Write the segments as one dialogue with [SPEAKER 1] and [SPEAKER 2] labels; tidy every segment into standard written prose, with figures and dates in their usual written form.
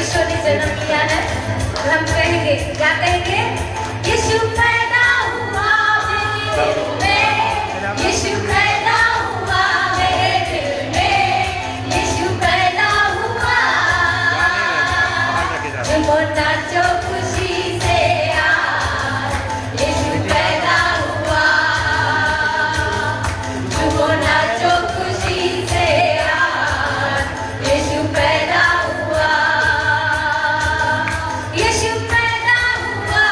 [SPEAKER 1] ईश्वर ने जन्म लिया है, तो हम कहेंगे, क्या कहेंगे? यीशु पैदा हुआ मेरे दिल में, यीशु पैदा हुआ मेरे दिल में, यीशु पैदा हुआ। झूमो नाचो खुशी से आज, यीशु पैदा हुआ। झूमो नाचो खुशी से आज, यीशु पैदा हुआ। यीशु पैदा हुआ,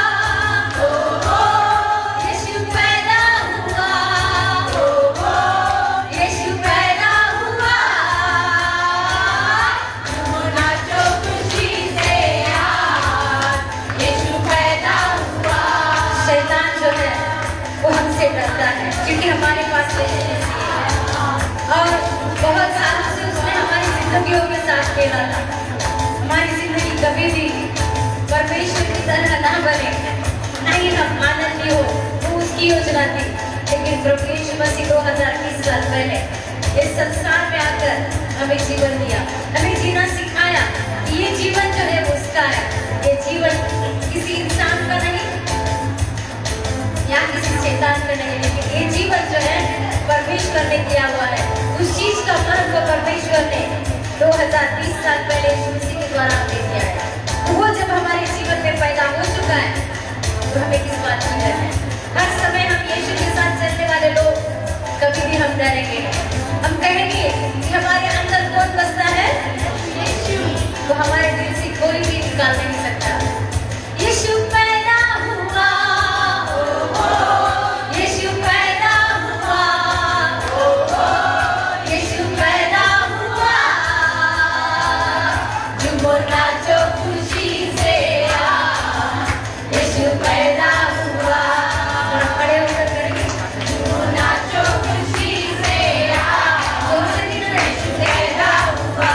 [SPEAKER 1] ओ हो, यीशु पैदा हुआ, ओ हो, यीशु पैदा हुआ। झूमो नाचो खुशी से आज, यीशु पैदा हुआ। शैतान जो है वो हमसे डरता है, क्योंकि हमारे पास यीशु मसीह है और बहुत सालों से उसने हमारी जिंदगियों के साथ खेला था। हमारी जिंदगी कभी भी परमेश्वर की तरह ना बने, नहीं हम आनंदी हो, वो उसकी योजना थी। लेकिन प्रभु यीशु मसीह 2020 साल पहले इस संसार में आकर हमें जीवन दिया, हमें जीना सिखाया कि ये जीवन जो है वो उसका है। ये जीवन किसी इंसान का नहीं या किसी शैतान का नहीं, लेकिन ये जीवन जो है परमेश्वर ने दिया हुआ है। उस चीज का महत्व परमेश्वर ने 2020 साल पहले यीशु मसीह के द्वारा दे दिया है। तो वो जब हमारे जीवन में पैदा हो चुका है, तो हमें किस बात की डर है? हर समय हम यीशु के साथ चलने वाले लोग कभी भी हम डरेंगे। हम कहेंगे कि हमारे अंदर कौन बसता है? यीशु। तो हमारे दिल से कोई भी निकाल नहीं सकता। यीशु पैदा हुआ, ओ हो, यीशु पैदा हुआ, ओ हो, यीशु पैदा हुआ। झूमो नाचो खुशी से आज, यीशु पैदा हुआ। थोड़ा खड़े होकर करेंगे, झूमो नाचो खुशी से आज, जोर से नहीं, यीशु पैदा हुआ।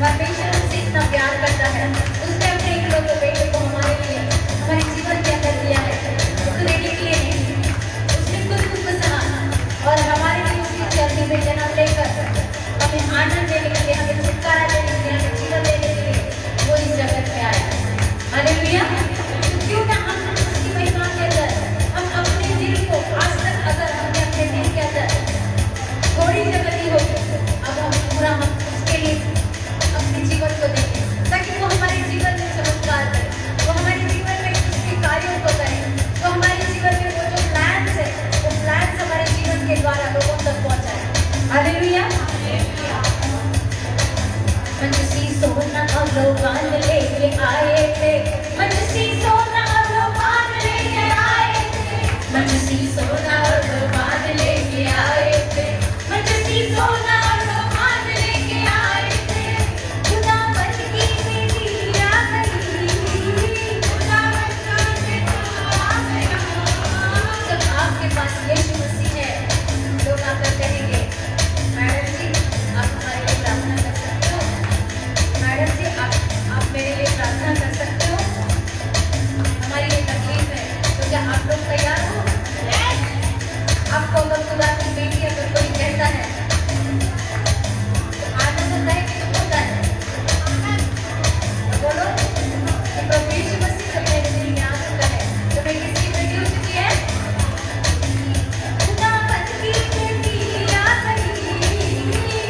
[SPEAKER 1] परमेश्वर हमसे इतना प्यार करता है, उसने अपने इकलौते बेटे को हमारे लिए हमारे जीवन के अंदर दिया है। उसने के लिए नहीं, उसने खुद को सहा और हमारे लिए उसकी चलती में जन्म लेकर हमें आनंद देने के लिए, हमें छुटकारा देने के लिए, हमें जीवन देने के लिए वो इस जगत में आया। हालेलुया। क्यों ना हम उसकी महिमा के अंदर हम अपने दिल को आज तक अगर हमने अपने दिल के अंदर थोड़ी जगह दी होगी, अब हम पूरा हम उसके लिए अपने जीवन को देंगे ताकि वो हमारे जीवन में चमत्कार करे, वो हमारे जीवन में उसके कार्यों को करे, वो हमारे जीवन में वो जो प्लान्स है वो प्लान्स हमारे जीवन के द्वारा लोगों तक पहुंचाए। हालेलुया। मंजूसी सोना और लोबान लेके आए थे, मंजूसी सोना और लोबान लेके आए थे, मंजूसी सोना और लोबान लेके आए थे, मंजूसी सोना और लोबान लेके आए थे। खुदावन की बेटी आ गई, खुदावन की बेटी आ गई। जब आपके पास यीशु मसीह है, लोग आकर कहेंगे मैडम जी आप हमारे लिए प्रार्थना कर सकते हो, मैडम जी आप मेरे लिए प्रार्थना कर सकते हो, हमारी ये तकलीफ है, तो क्या आप लोग तैयार हो? आपको अगर खुदा की बेटी अगर कोई कहता है तो आनंद होता है कि दुख होता है? तो बोलो कि प्रभु यीशु मसीह जब मेरे दिल में आ चुका है तो मैं किसकी बेटी हो चुकी है? खुदावन की बेटी आ गई,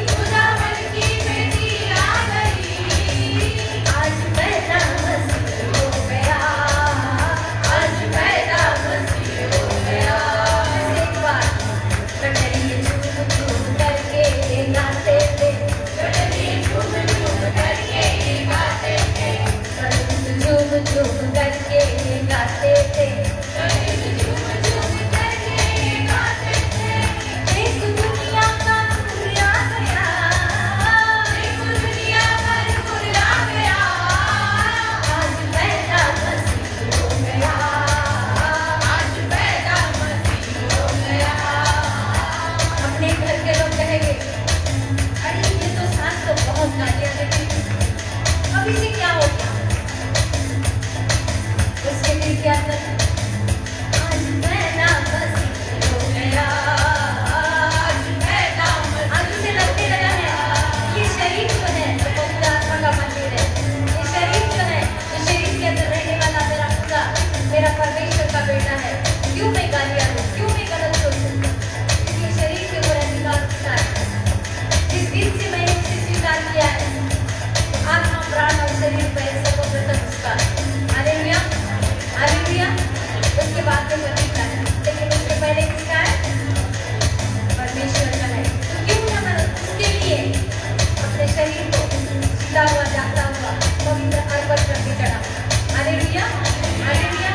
[SPEAKER 1] खुदावन की बेटी आ गई। आज पैदा मसीह हो गया, आज पैदा मसीह हो गया। एक बार कटरिए झूम झूम करके गाते थे, कटरिए झूम झूम करके गाते थे, झूम झूम करके गाते थे, झूम झूम करके गाते थे। एक दुनिया का नूर आ गया, एक दुनिया का नूर आ गया। आज पैदा मसीह हो गया, आज पैदा मसीह हो गया। अपने घर के लोग कहेंगे अरे ये तो सास तो बहुत गालियां देती थी, अब इसे क्या हो गया? उसके दिल के अंदर आज पैदा मसीह हो गया, आज पैदा मसीह। आज उसे लगने लगा है ये शरीर जो है वो पवित्र आत्मा का मंदिर है, ये शरीर जो है ये शरीर के अंदर रहने वाला मेरा खुदा मेरा परमेश्वर का बेटा है। क्यों मैं गालियां दूं, क्यों मैं गलत सोचूं? क्योंकि शरीर के ऊपर अधिकार उसका है। जिस दिन से मैंने उसे स्वीकार किया है तो आत्मा प्राण और शरीर पर सर्वप्रथम उसका है। Hallelujah, hallelujah. उसके बाद में परमेश्वर है, लेकिन उसके पहले किसका है? परमेश्वर का है। तो क्यों ना मैं उसके लिए अपने शरीर को सीधा हुआ जाता हुआ पवित्र अर्पण करके चढ़ाऊं? Hallelujah, hallelujah.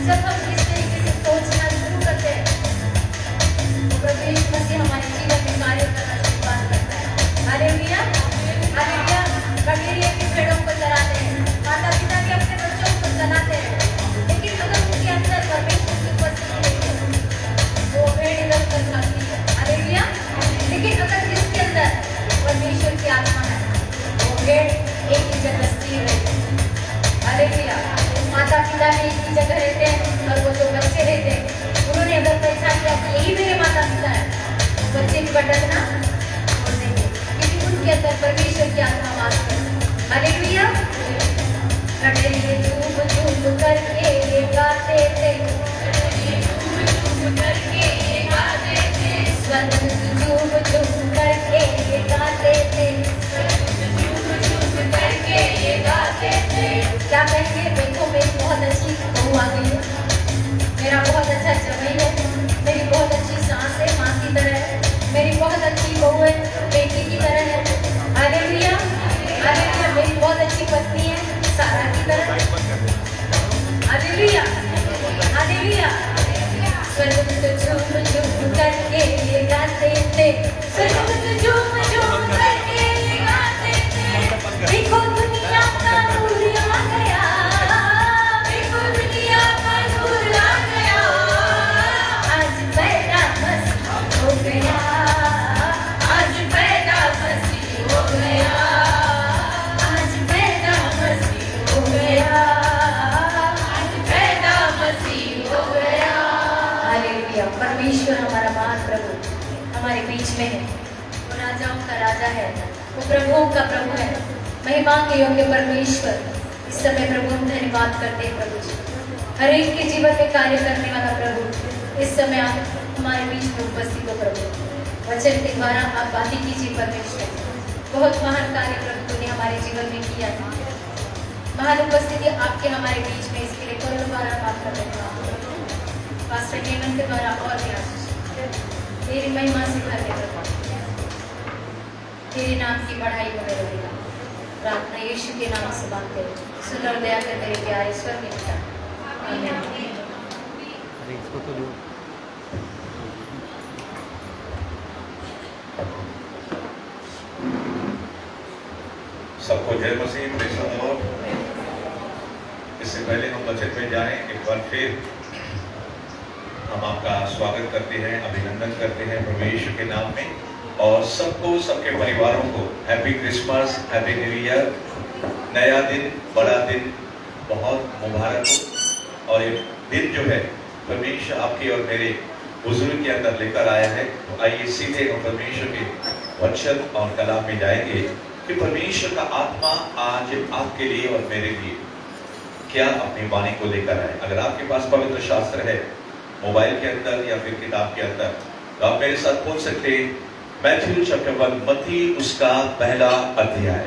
[SPEAKER 1] जब हम इस तरीके से सोचना शुरू करते हैं तो प्रभु यीशु मसीह हमारे जीवन में कार्य करना शुरुआत करता है। Hallelujah, hallelujah. कटोरिए की भेड़ों को चराते हैं, माता पिता भी अपने बच्चों को चलाते हैं, लेकिन अगर उनके अंदर परमेश्वर की उपस्थिति नहीं है वो भेड़ इधर उधर भागती है। हालेलुया। लेकिन अगर जिसके अंदर परमेश्वर की आत्मा है वो भेड़ एक ही जगह स्थिर रहती है। हालेलुया। माता पिता भी एक ही जगह रहते हैं और वो जो बच्चे रहते हैं उन्होंने अगर पहचान किया कि यही मेरे माता पिता है, तो बच्चे भी भटकना छोड़ देंगे क्योंकि उनके अंदर परमेश्वर की आत्मा वास करती है। हालेलुया। कटरिए झूम झूम करके गाते थे, झूम करके गाते थे, स्वर्ग झूम झूम करके गाते थे, झूम झूम करके गाते थे। क्या कहेंगे? देखो मेरी बहुत अच्छी बहू महिमा के योग्य परमेश्वर, इस समय प्रभु हम धन्यवाद करते हैं प्रभु जी। हर एक के जीवन में कार्य करने वाला प्रभु, इस समय आप हमारे बीच में उपस्थित हो प्रभु। वचन के द्वारा आप बातें कीजिए परमेश्वर। बहुत महान कार्य प्रभु तूने हमारे जीवन में किया था। महान उपस्थिति आपके हमारे बीच में, इसके लिए करोड़ों बार बात कर रहे हैं। पास्टर हेमंत के द्वारा और भी तेरी महिमा से भर दे प्रभु। तेरे नाम की बढ़ाई हो रहेगा। प्रार्थना यीशु के नाम से मांगते हैं, सुंदर दया कर तेरे प्यारे ईश्वर के पिता। आमीन।
[SPEAKER 2] सबको जय मसीह, प्रेज़ द लॉर्ड। इससे पहले हम वचन में जाएं, एक बार फिर हम आपका स्वागत करते हैं, अभिनंदन करते हैं प्रभु यीशु के नाम में, और सबको, सबके परिवारों को happy Christmas, happy new year. नया दिन, बड़ा दिन बहुत मुबारक हो। और ये दिन जो है परमेश्वर आपके और मेरे बुजुर्ग के अंदर लेकर आया है। तो आइए सीधे हम परमेश्वर के वचन और कलाम में जाएंगे कि परमेश्वर का आत्मा आज आपके लिए और मेरे लिए क्या अपनी वाणी को लेकर आए। अगर आपके पास पवित्र शास्त्र है मोबाइल के अंदर या फिर किताब के अंदर, तो आप मेरे साथ बोल सकते हैं मैथ्यू चैप्टर 1, मत्ती उसका पहला अध्याय।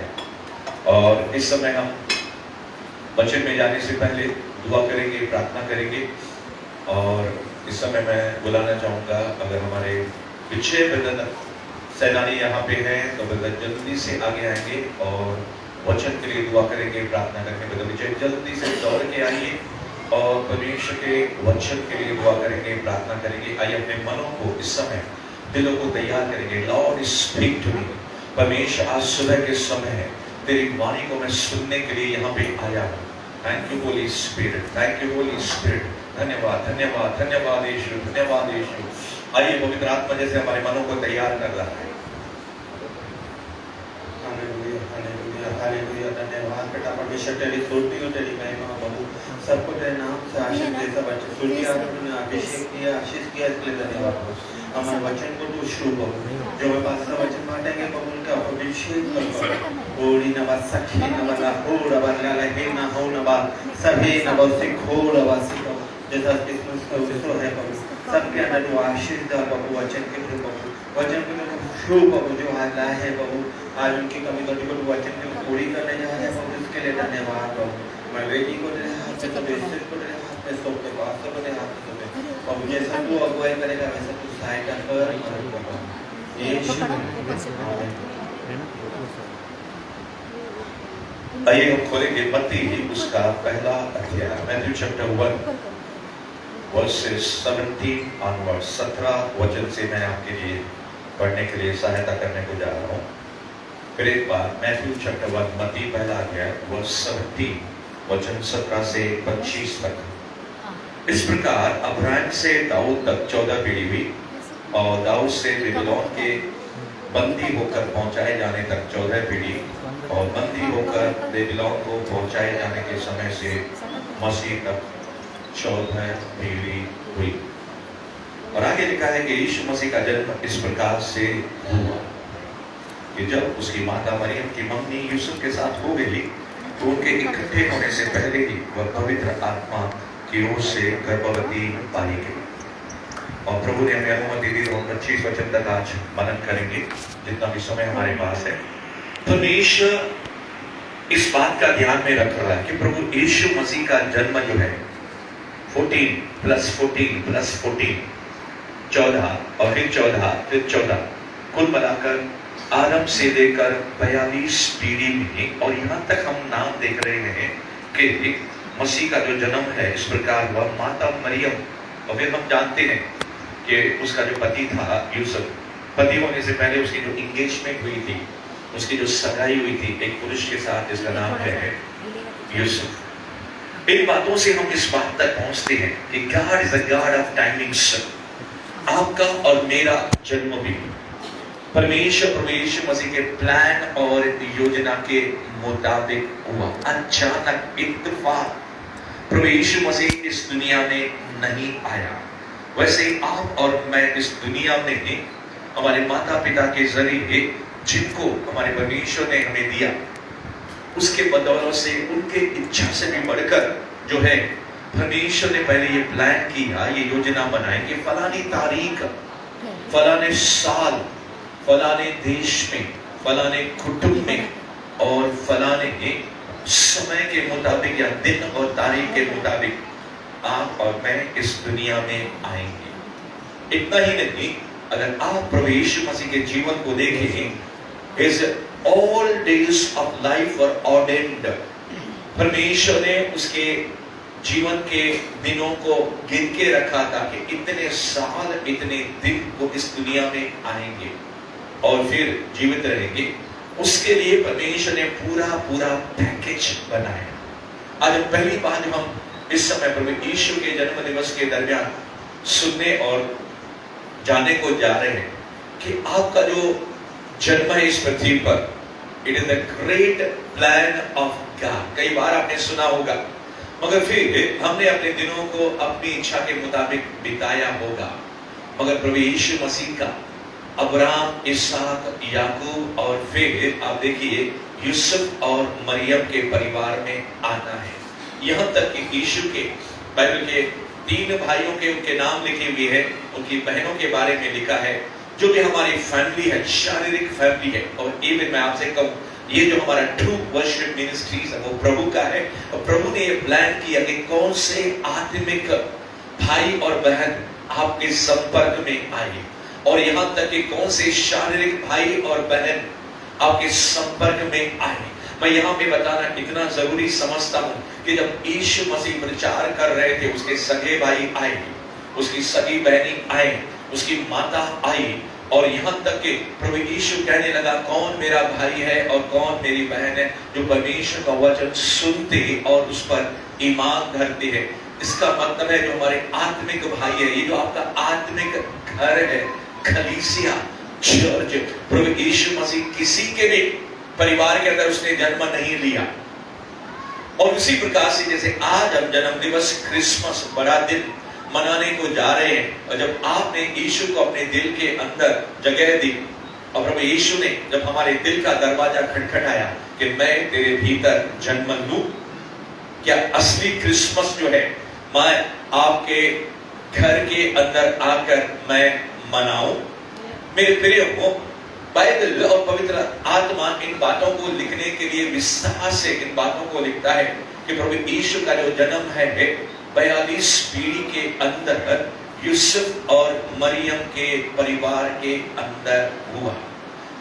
[SPEAKER 2] और इस समय हम वचन में जाने से पहले दुआ करेंगे, प्रार्थना करेंगे। और इस समय मैं बुलाना चाहूंगा, अगर हमारे पीछे ब्रदर सैलानी यहाँ पे हैं तो ब्रदर जल्दी से आगे आएंगे और वचन के लिए दुआ करेंगे, प्रार्थना करेंगे। ब्रदर विजय जल्दी से दौड़ के आइए और परमेश्वर के वचन के लिए दुआ करेंगे, प्रार्थना करेंगे। आइए अपने मनों को इस समय, दिलों को तैयार करेंगे। Lord speak to me. परमेश्वर आज सुबह के समय है, तेरी वाणी को मैं सुनने के लिए यहाँ पे आया हूँ। Thank you Holi spirit, thank you Holi spirit. धन्यवाद, धन्यवाद, धन्यवाद यीशु, धन्यवाद यीशु। आइए पवित्र आत्मा जैसे हमारे मनों को तैयार कर रहा है।
[SPEAKER 3] Hallelujah, hallelujah, hallelujah. धन्यवाद बेटा परमेश्वर, तेरी स्तुति हो, तेरी महिमा प्रभु। सबको तेरे नाम से आशीष दे। सब अच्छे सुनिए, आपने अभिषेक किया, आशीष किया, इसके लिए धन्यवाद प्रभु। हमारे वचन को तू शुरू करो, जो मैं पास्टर वचन बांटेंगे प्रभु उनका अभिषेक कर। ओड़ी नवा सखी नवा हो रवा लहे ना हो नवा सभी नवा सिखो रवा सिखो। जैसा क्रिसमस का उत्सव है प्रभु, सबके अंदर जो आशीष दा प्रभु, वचन के थ्रू प्रभु, वचन को जो शुरू प्रभु जो आज लाए हैं प्रभु, आज उनकी कमी कटी को वचन को पूरी करने जा रहे हैं प्रभु, इसके लिए धन्यवाद प्रभु। मैं बेटी को तेरे हाथ में, सब इज्जत को तेरे हाथ में सौंपते, पास्टर को तेरे हाथ में सौंपते प्रभु। जैसा तू अगुवाई करेगा वैसा तू सहायता कर प्रभु। यीशु
[SPEAKER 2] आइए हम खोलेंगे मत्ती उसका पहला अध्याय, मैथ्यू चैप्टर 1 वर्सेस 17 ऑनवर्ड। 17 वचन से मैं आपके लिए पढ़ने के लिए सहायता करने को जा रहा हूँ। फिर एक बार मैथ्यू चैप्टर 1 मत्ती पहला अध्याय वर्स 17 वचन 17 से 25 तक। इस प्रकार अब्राहम से दाऊद तक 14 पीढ़ी हुई, और दाऊद से बेबीलोन के बंदी होकर पहुंचाए जाने तक 14 पीढ़ी, और बंदी होकर बेबीलोन को पहुंचाए जाने के समय से मसीह तक 14 पीढ़ी हुई। और आगे लिखा है कि यीशु मसीह का जन्म इस प्रकार से हुआ कि जब उसकी माता मरियम की मम्मी यूसुफ के साथ हो गई, तो उनके इकट्ठे होने से पहले ही वह पवित्र आत्मा की ओर से गर्भवती पाई गई। और प्रभु ने हमें अनुमति दी तो हम 25 वचन तक आज मनन करेंगे, जितना भी समय हमारे पास है। परमेश्वर इस बात का ध्यान में रख रहा है कि प्रभु यीशु मसीह का जन्म जो है 14 + 14 + 14 14 और फिर 14 फिर 14, कुल मिलाकर आरंभ से लेकर 42 पीढ़ी में, और यहाँ तक हम नाम देख रहे हैं कि मसीह का जो जन्म है इस प्रकार हुआ। माता मरियम, और फिर हम जानते हैं कि उसका जो पति था यूसुफ, पति होने से पहले उसकी जो इंगेजमेंट हुई थी, उसकी जो सगाई हुई थी एक पुरुष के साथ जिसका नाम है यूसुफ। इन बातों से हम इस बात तक पहुंचते हैं कि God is a God off timings. आपका और मेरा जन्म भी परमेश्वर मसीह के प्लान और योजना के मुताबिक हुआ। अचानक इत्तेफाक प्रभु यीशु मसीह इस दुनिया में नहीं आया। वैसे ही आप और मैं इस दुनिया में हमारे माता पिता के जरिए, जिनको हमारे परमेश्वर ने हमें दिया, उसके बदौलत से उनके इच्छा से भी बढ़कर जो है परमेश्वर ने पहले ये प्लान किया, ये योजना बनाई कि फलानी तारीख, फलाने साल, फलाने देश में, फलाने कुटुंब में और फलाने समय के मुताबिक या दिन और तारीख के मुताबिक आप और मैं इस दुनिया में आएंगे। इतना ही नहीं, अगर आप प्रभु यीशु मसीह के जीवन को देखें, his all days of life were ordained। परमेश्वर ने उसके जीवन के दिनों को गिन के रखा था कि इतने साल, इतने दिन वो इस दुनिया में आएंगे और फिर जीवित रहेंगे। उसके लिए परमेश्वर ने पूरा पैकेज बनाया। आज पहली बात जो हम इस समय प्रभु यीशु के जन्म दिवस के दरमियान सुनने और जानने को जा रहे हैं कि आपका जो जन्म है इस पृथ्वी पर, it is the great plan of God. कई बार आपने सुना होगा, मगर फिर हमने अपने दिनों को अपनी इच्छा के मुताबिक बिताया होगा। मगर प्रभु यीशु मसीह का अब्राहम, इसहाक, याकूब और फिर आप देखिए यूसुफ और मरियम के परिवार में आना है। यहाँ तक कि यीशु के बाइबल के 3 भाइयों के उनके नाम लिखे हुए हैं, उनकी बहनों के बारे में लिखा है। जो भी हमारी फैमिली है, शारीरिक फैमिली है, और इवन मैं आपसे कहूँ ये जो हमारा ट्रू वर्शिप मिनिस्ट्रीज है वो प्रभु का है। और प्रभु ने ये प्लान किया कि कौन से आत्मिक भाई और बहन आपके संपर्क में आए, और यहाँ तक कि कौन से शारीरिक भाई और बहन आपके संपर्क में आए। मैं यहाँ पे बताना इतना जरूरी समझता हूँ कि जब यीशु मसीह प्रचार कर रहे थे, उसके सगे भाई आए, उसकी सगी बहनी आए, उसकी माता आई, और यहाँ तक कि प्रभु यीशु कहने लगा कौन मेरा भाई है और कौन मेरी बहन है जो परमेश्वर का वचन सुनते और उस पर ईमान धरते हैं। इसका मतलब है जो हमारे आत्मिक भाई है, ये जो आपका आत्मिक घर है, कलीसिया, चर्च, प्रभु यीशु मसीह किसी के भी परिवार के अंदर उसने जन्म नहीं लिया। और उसी प्रकार से जैसे आज हम जन्म दिवस, क्रिसमस, बड़ा दिन मनाने को जा रहे हैं, और जब आपने यीशु को अपने दिल के अंदर जगह दी और प्रभु यीशु ने जब हमारे दिल का दरवाजा खटखटाया कि मैं तेरे भीतर जन्म लूं, क्या असली क्रिसमस जो है मैं आपके घर के अंदर आकर मैं मनाऊं? मेरे प्रिय हो, बाइबल और पवित्र आत्मा इन बातों को लिखने के लिए विस्तार से इन बातों को लिखता है कि प्रभु यीशु का जो जन्म है 42 पीढ़ी के अंदर यूसुफ और मरियम के परिवार के अंदर हुआ।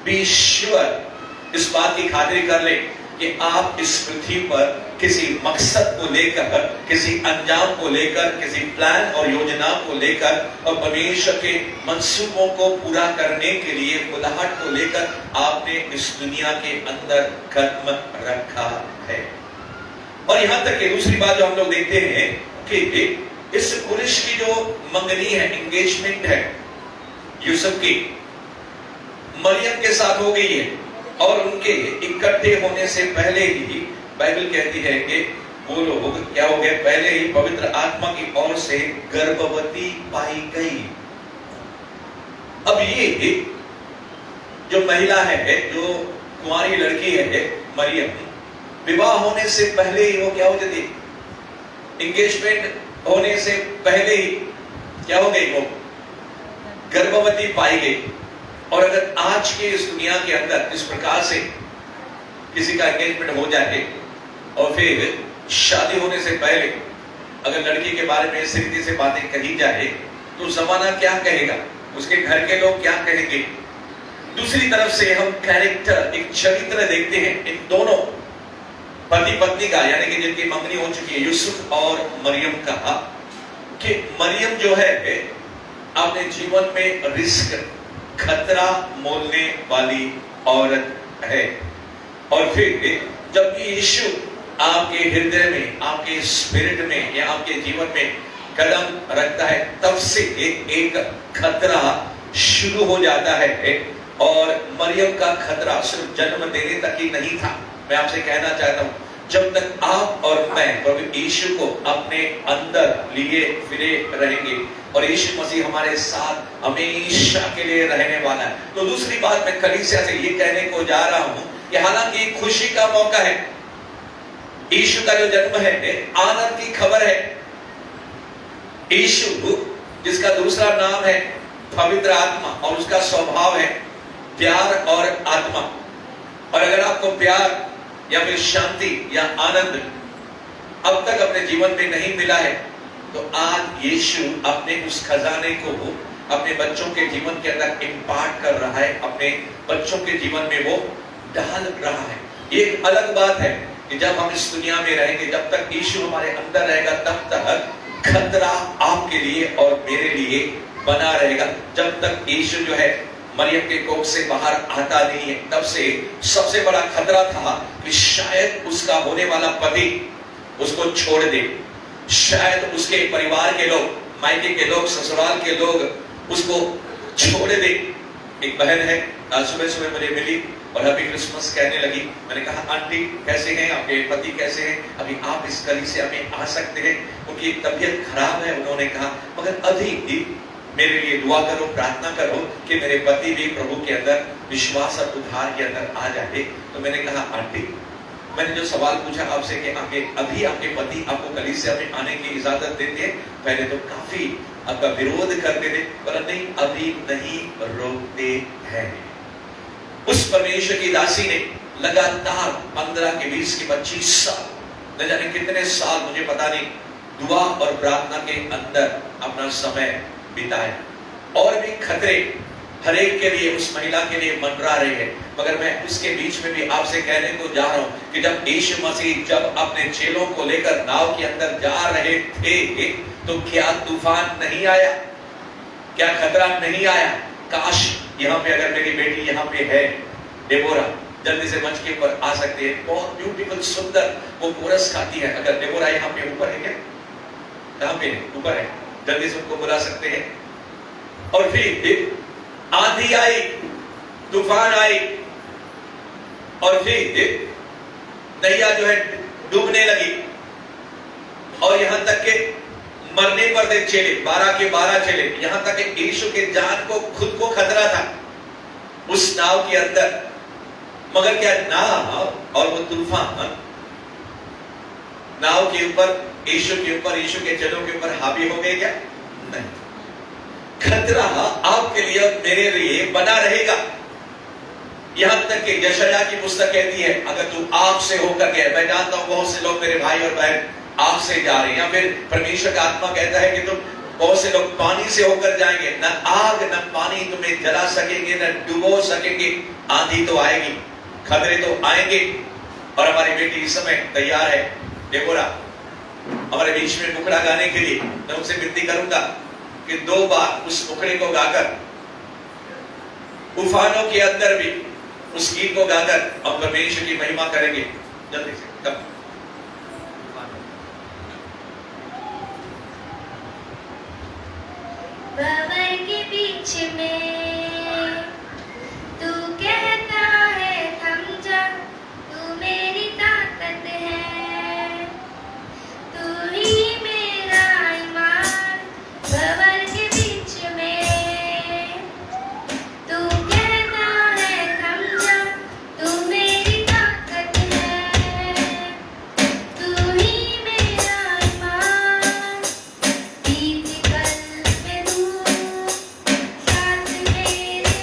[SPEAKER 2] बी श्योर, इस बात की खातिर कर ले कि आप इस पृथ्वी पर किसी मकसद को लेकर, किसी अंजाम को लेकर, किसी प्लान और योजना को लेकर और परमेश्वर के मंसूबों को पूरा करने के लिए, बुलाहट को लेकर आपने इस दुनिया के अंदर कदम रखा है। और यहाँ तक कि दूसरी बात जो हम लोग देखते हैं कि इस पुरुष की जो मंगनी है, एंगेजमेंट है यूसुफ की, मरियम के साथ हो गई है, और उनके इकट्ठे होने से पहले ही बाइबल कहती है कि वो लोग क्या हो गए, पहले ही पवित्र आत्मा की ओर से गर्भवती पाई गई। अब ये जो महिला है, जो कुंवारी लड़की है मरियम, विवाह होने से पहले ही वो क्या हो जाती, एंगेजमेंट होने से पहले ही क्या हो गई, वो गर्भवती पाई गई। और अगर आज के इस दुनिया के अंदर इस प्रकार से किसी का एंगेजमेंट हो जाए और फिर शादी होने से पहले अगर लड़की के बारे में इस रीति से बातें कही जाए तो जमाना क्या कहेगा, उसके घर के लोग क्या कहेंगे। दूसरी तरफ से हम कैरेक्टर, एक चरित्र देखते हैं इन दोनों पति पत्नी का, यानी कि जिनकी मंगनी हो चुकी है, यूसुफ और मरियम का, कि मरियम जो है अपने जीवन में रिस्क, खतरा मोलने वाली औरत है। और फिर जब यीशु आपके हृदय में, आपके स्पिरिट में या आपके जीवन में कदम रखता है, तब से एक खतरा शुरू हो जाता है। और मरियम का खतरा सिर्फ जन्म देने तक ही नहीं था। मैं आपसे कहना चाहता हूं, जब तक आप और मैं प्रभु यीशु को अपने अंदर लिए फिरे रहेंगे और यीशु मसीह हमारे साथ हमेशा के लिए रहने वाला है। तो दूसरी बात मैं कलीसिया से ये कहने को जा रहा हूं कि हालांकि खुशी का मौका है, यीशु का जो जन्म है आनंद की खबर है। यीशु जिसका दूसरा नाम है पवित्र आत्मा और उसका स्वभाव है प्यार और आत्मा। और अगर आपको प्यार या फिर शांति या आनंद अब तक अपने जीवन में नहीं मिला है तो आज यीशु अपने उस खजाने को अपने बच्चों के जीवन के अंदर इम्पार्ट कर रहा है, अपने बच्चों के जीवन में वो डाल रहा है। ये एक अलग बात है कि जब हम इस दुनिया में रहेंगे, जब तक यीशु हमारे अंदर रहेगा तब तक खतरा आपके लिए और मेरे लिए बना रहेगा। जब तक यीशु जो है मरियम के कोख से बाहर आता नहीं है तब से सबसे बड़ा खतरा था कि शायद उसका होने वाला पति उसको छोड़ दे, शायद उसके परिवार के लोग, मायके के लोग, ससुराल के लोग उसको छोड़ दे। एक बहन है आज सुबह सुबह मुझे मिली और हैप्पी क्रिसमस कहने लगी। मैंने कहा आंटी कैसे हैं, आपके पति कैसे हैं, अभी आप इस गली से हमें आ सकते हैं, उनकी तबीयत खराब है। उन्होंने कहा मगर अभी मेरे लिए दुआ करो, प्रार्थना करो कि मेरे पति भी प्रभु के अंदर विश्वास और उद्धार के अंदर आ जाए। तो मैंने कहा आंटी मैंने जो सवाल पूछा आपसे कि अभी आपके पति आपको कलीसिया में आने की इजाजत देते हैं? पहले तो काफी आपका विरोध करते थे पर नहीं, अभी नहीं रोकते हैं। उस परमेश्वर की दासी ने लगातार 15 के 20 के 25 साल, न जाने कितने साल मुझे पता नहीं, दुआ और प्रार्थना के अंदर अपना समय बिताया। और भी खतरे हर एक के लिए, उस महिला के लिए मंडरा रहे हैं। मगर मैं उसके बीच में भी आपसे कहने को जा रहा हूं कि जब यीशु मसीह जब अपने चेलों को लेकर नाव के अंदर जा रहे थे तो क्या तूफान नहीं आया, क्या खतरा नहीं आया? काश यहाँ पे अगर मेरी बेटी यहाँ पे है डेबोरा, जल्दी से मंच के ऊपर आ सकती है। बहुत ब्यूटीफुल सुंदर वो कोरस गाती है। अगर डेबोरा यहाँ पे ऊपर है क्या? कहाँ पे है? ऊपर है, जल्दी से उनको बुला सकते हैं। और फिर आंधी आई, तूफान आई और फिर नैया जो है डूबने लगी और यहां तक के मरने पर थे चेले, 12 के 12 चेले। यहां तक कि यीशु के जान को खुद को खतरा था उस नाव के अंदर। मगर क्या नाव और वो तूफान नाव के ऊपर, यीशु के ऊपर, यीशु के चेलों के ऊपर हावी हो गए क्या? नहीं। खतरा आपके लिए और मेरे लिए बना रहेगा। यहां तक कि यशायाह की पुस्तक कहती है अगर तू आग से होकर गया, मैं जानता हूं बहुत से लोग मेरे भाई और बहन आग से जा रहे हैं, या फिर परमेश्वर का आत्मा कहता है कि तुम बहुत से लोग पानी से होकर जाएंगे। न आग न पानी तुम्हें जला सकेंगे, न डुबो सकेंगे। आंधी तो आएगी, खतरे तो आएंगे। और हमारी बेटी इस समय तैयार है, डेबोरा हमारे बीच में मुखड़ा गाने के लिए। मैं उनसे विनती करूंगा कि 2 बार उस मुखड़े को गाकर, तूफानों के अंदर भी उस गीत को गाकर हम परमेश्वर की महिमा करेंगे। जल्दी से तब
[SPEAKER 1] भंवर के बीच में तू कहता है थम जा, तू मेरी ताकत है, तू ही मेरा ईमान। भंवर के बीच में तू कहता है थम जा, तू मेरी ताकत है, तू ही मेरा ईमान। बीत कल में तू साथ मेरे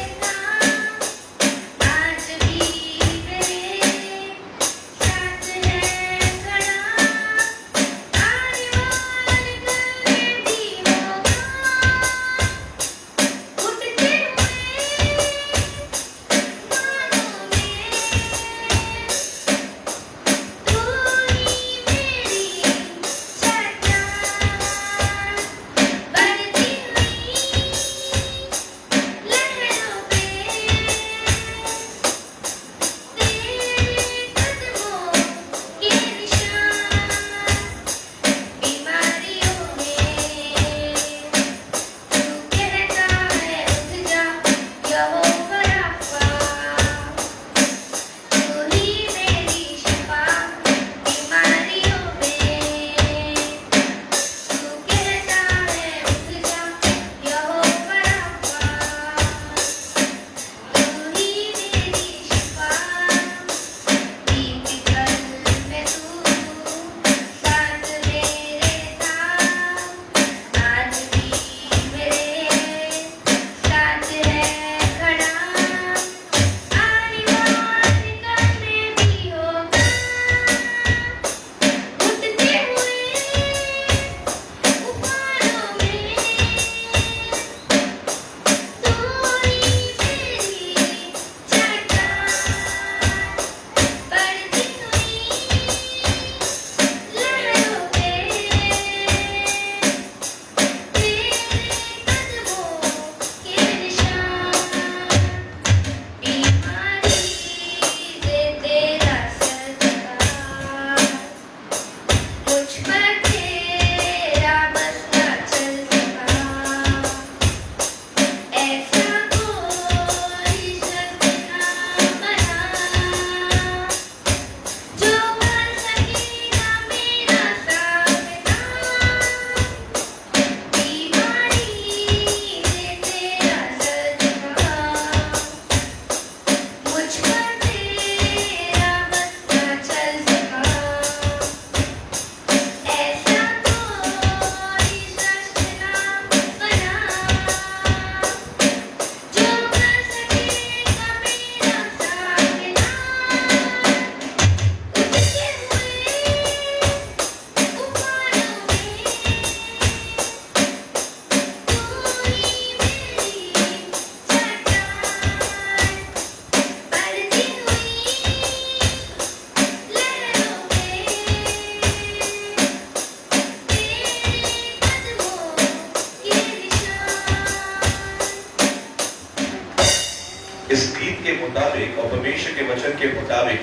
[SPEAKER 2] परमेश्वर के वचन के मुताबिक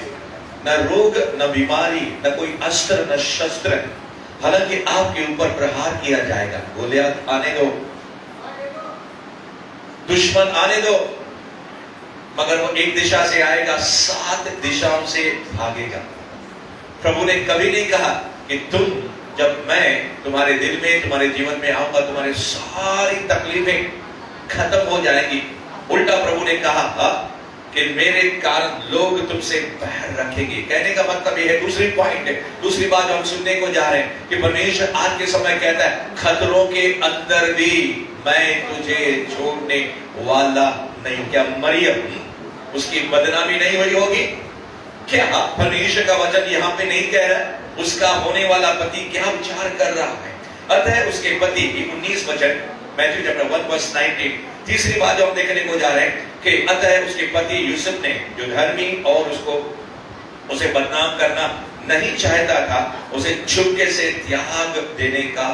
[SPEAKER 2] न रोग, न बीमारी, न कोई अस्त्र, न शस्त्र, हालांकि आपके ऊपर प्रहार किया जाएगा। गोलियत आने दो, दुश्मन आने दो, मगर वो एक दिशा से आएगा, 7 दिशाओं से भागेगा। प्रभु ने कभी नहीं कहा कि जब मैं तुम्हारे दिल में, तुम्हारे जीवन में आऊंगा, तुम्हारी सारी तकलीफें खत्म हो जाएंगी। उल्टा प्रभु ने कहा कि मेरे कारण लोग तुमसे बैर रखेंगे। कहने का मतलब यह है, दूसरी पॉइंट है, दूसरी बात हम सुनने को जा रहे हैं कि परमेश्वर आज के समय कहता है, खतरों के अंदर भी मैं तुझे छोड़ने वाला नहीं हूं। क्या मरियम उसकी बदनामी नहीं हुई होगी? क्या परमेश्वर का वचन यहाँ पे नहीं कह रहा है उसका होने वाला पति क्या विचार कर रहा है? अतः उसके पति, 19 वचन, मैथ्यू चैप्टर 1 वर्स 19, तीसरी बात जो हम देखने को जा रहे हैं कि अतः उसके पति यूसुफ ने, जो धर्मी और उसे बदनाम करना नहीं चाहता था, उसे चुपके से त्याग देने का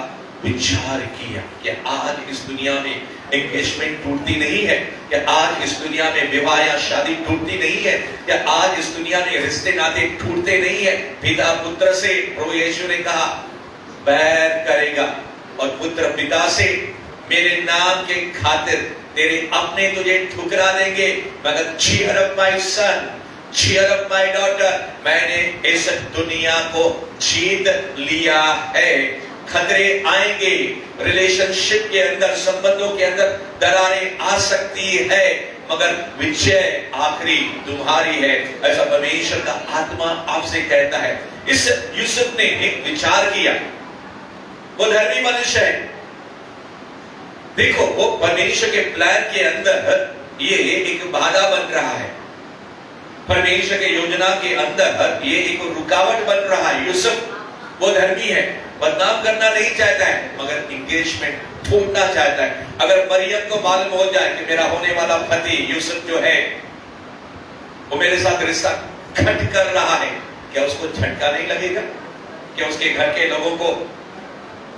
[SPEAKER 2] विचार किया। कि आज इस दुनिया में एंगेजमेंट टूटती नहीं है, कि आज इस दुनिया में विवाह या शादी टूटती नहीं है, कि आज इस दुनिया में रिश्ते नाते टूटते नहीं है। पिता पुत्र से, प्रभु यीशु ने कहा, बैर करेगा, और पुत्र पिता से, मेरे नाम के खातिर तेरे अपने तुझे ठुकरा देंगे, मगर cheer up my son, cheer up my daughter, मैंने इस दुनिया को जीत लिया है। खतरे आएंगे, रिलेशनशिप के अंदर, संबंधों के अंदर दरारें आ सकती है, मगर विजय आखिरी तुम्हारी है, ऐसा परमेश्वर का आत्मा आपसे कहता है। इस यूसुफ ने एक विचार किया, वो धर्मी मनुष्य है। देखो, वो परमेश्वर के प्लान के अंदर ये एक बाधा बन रहा है, परमेश्वर के योजना के अंदर ये एक रुकावट बन रहा है। यूसुफ वो धर्मी है, बदनाम करना नहीं चाहता है, मगर इंगेजमेंट तोड़ना चाहता है। अगर मरियम को मालूम हो जाए कि मेरा होने वाला पति यूसुफ जो है वो मेरे साथ रिश्ता खट कर रहा है, क्या उसको झटका नहीं लगेगा? क्या उसके घर के लोगों को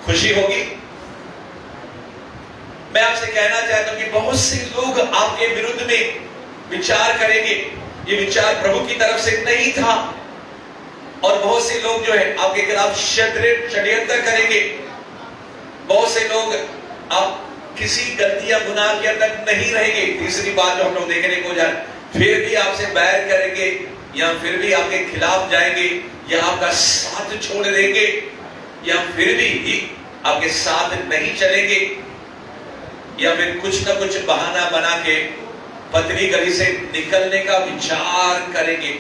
[SPEAKER 2] खुशी होगी? मैं आपसे कहना चाहता हूं कि बहुत से लोग आपके विरुद्ध में विचार करेंगे, ये विचार प्रभु की तरफ से नहीं था, और बहुत से लोग जो है आपके खिलाफ षड्यंत्र करेंगे। बहुत से लोग आप किसी गलतियां गुनाह के अंदर नहीं रहेंगे। तीसरी बात जो हम लोग देखने को जा रहे, फिर भी आपसे बैर करेंगे, या फिर भी आपके खिलाफ जाएंगे, या आपका साथ छोड़ देंगे, या फिर भी आपके साथ नहीं चलेंगे, या फिर कुछ ना कुछ बहाना बना के पतली गली से निकलने का विचार करेंगे।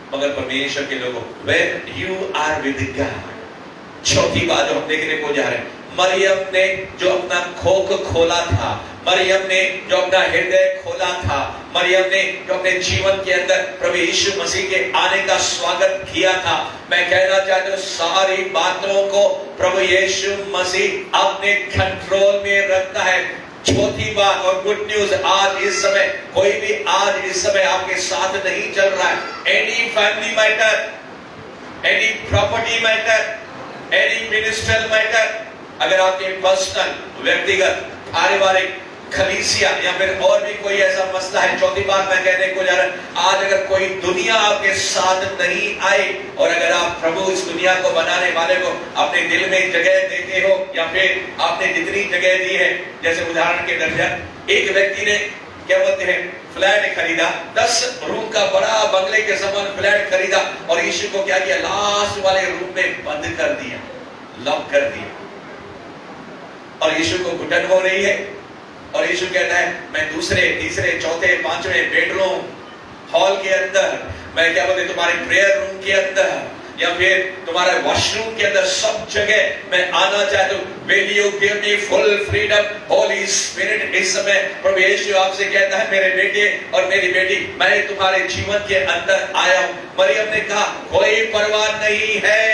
[SPEAKER 2] मगर परमेश्वर के लोगों, when you are with God, चौथी बात जो हम देखने को जा रहे हैं, मरियम ने जो अपना खोख खोला था, मरियम ने जो अपना हृदय खोला था, मरियम ने जो अपने जीवन के अंदर प्रभु यीशु मसीह के आने का स्वागत किया था, मैं कहना चाहता हूं सारी बातों को प्रभु यीशु मसीह अपने कंट्रोल में रखता है। चौथी बात और गुड न्यूज, आज इस समय कोई भी आज इस समय आपके साथ नहीं चल रहा है। Any family matter, any property matter, any ministerial matter, अगर आपके पर्सनल, व्यक्तिगत, पारिवारिक, खलीसिया या फिर और भी कोई ऐसा मसला है, चौथी बात मैं कहने को जा रहा हूं, आज अगर कोई दुनिया आपके साथ नहीं आए, और अगर आप प्रभु इस दुनिया को बनाने वाले को अपने दिल में जगह देते हो, या फिर आपने जितनी जगह दी है, जैसे उदाहरण के दर्जा एक व्यक्ति ने क्या बोलते हैं फ्लैट खरीदा, 10 रूम का बड़ा बंगले के समान फ्लैट खरीदा, और यीशु को क्या किया, लास्ट वाले रूम में बंद कर दिया, लॉक कर दिया, और यीशु को घुटन हो रही है, और यीशु कहता है मैं दूसरे, तीसरे, चौथे, पांचवें बेडरूम हॉल के अंदर, मैं क्या बोलते तुम्हारे प्रेयर रूम के अंदर, या फिर तुम्हारे वॉशरूम के अंदर, सब जगह मैं आना चाहता हूं। Will you give me full freedom, Holy Spirit? इस समय प्रभु यीशु आपसे कहता है मेरे बेटे और मेरी बेटी, मैं तुम्हारे जीवन के अंदर आया हूं। मरियम ने कहा कोई परवाह नहीं है,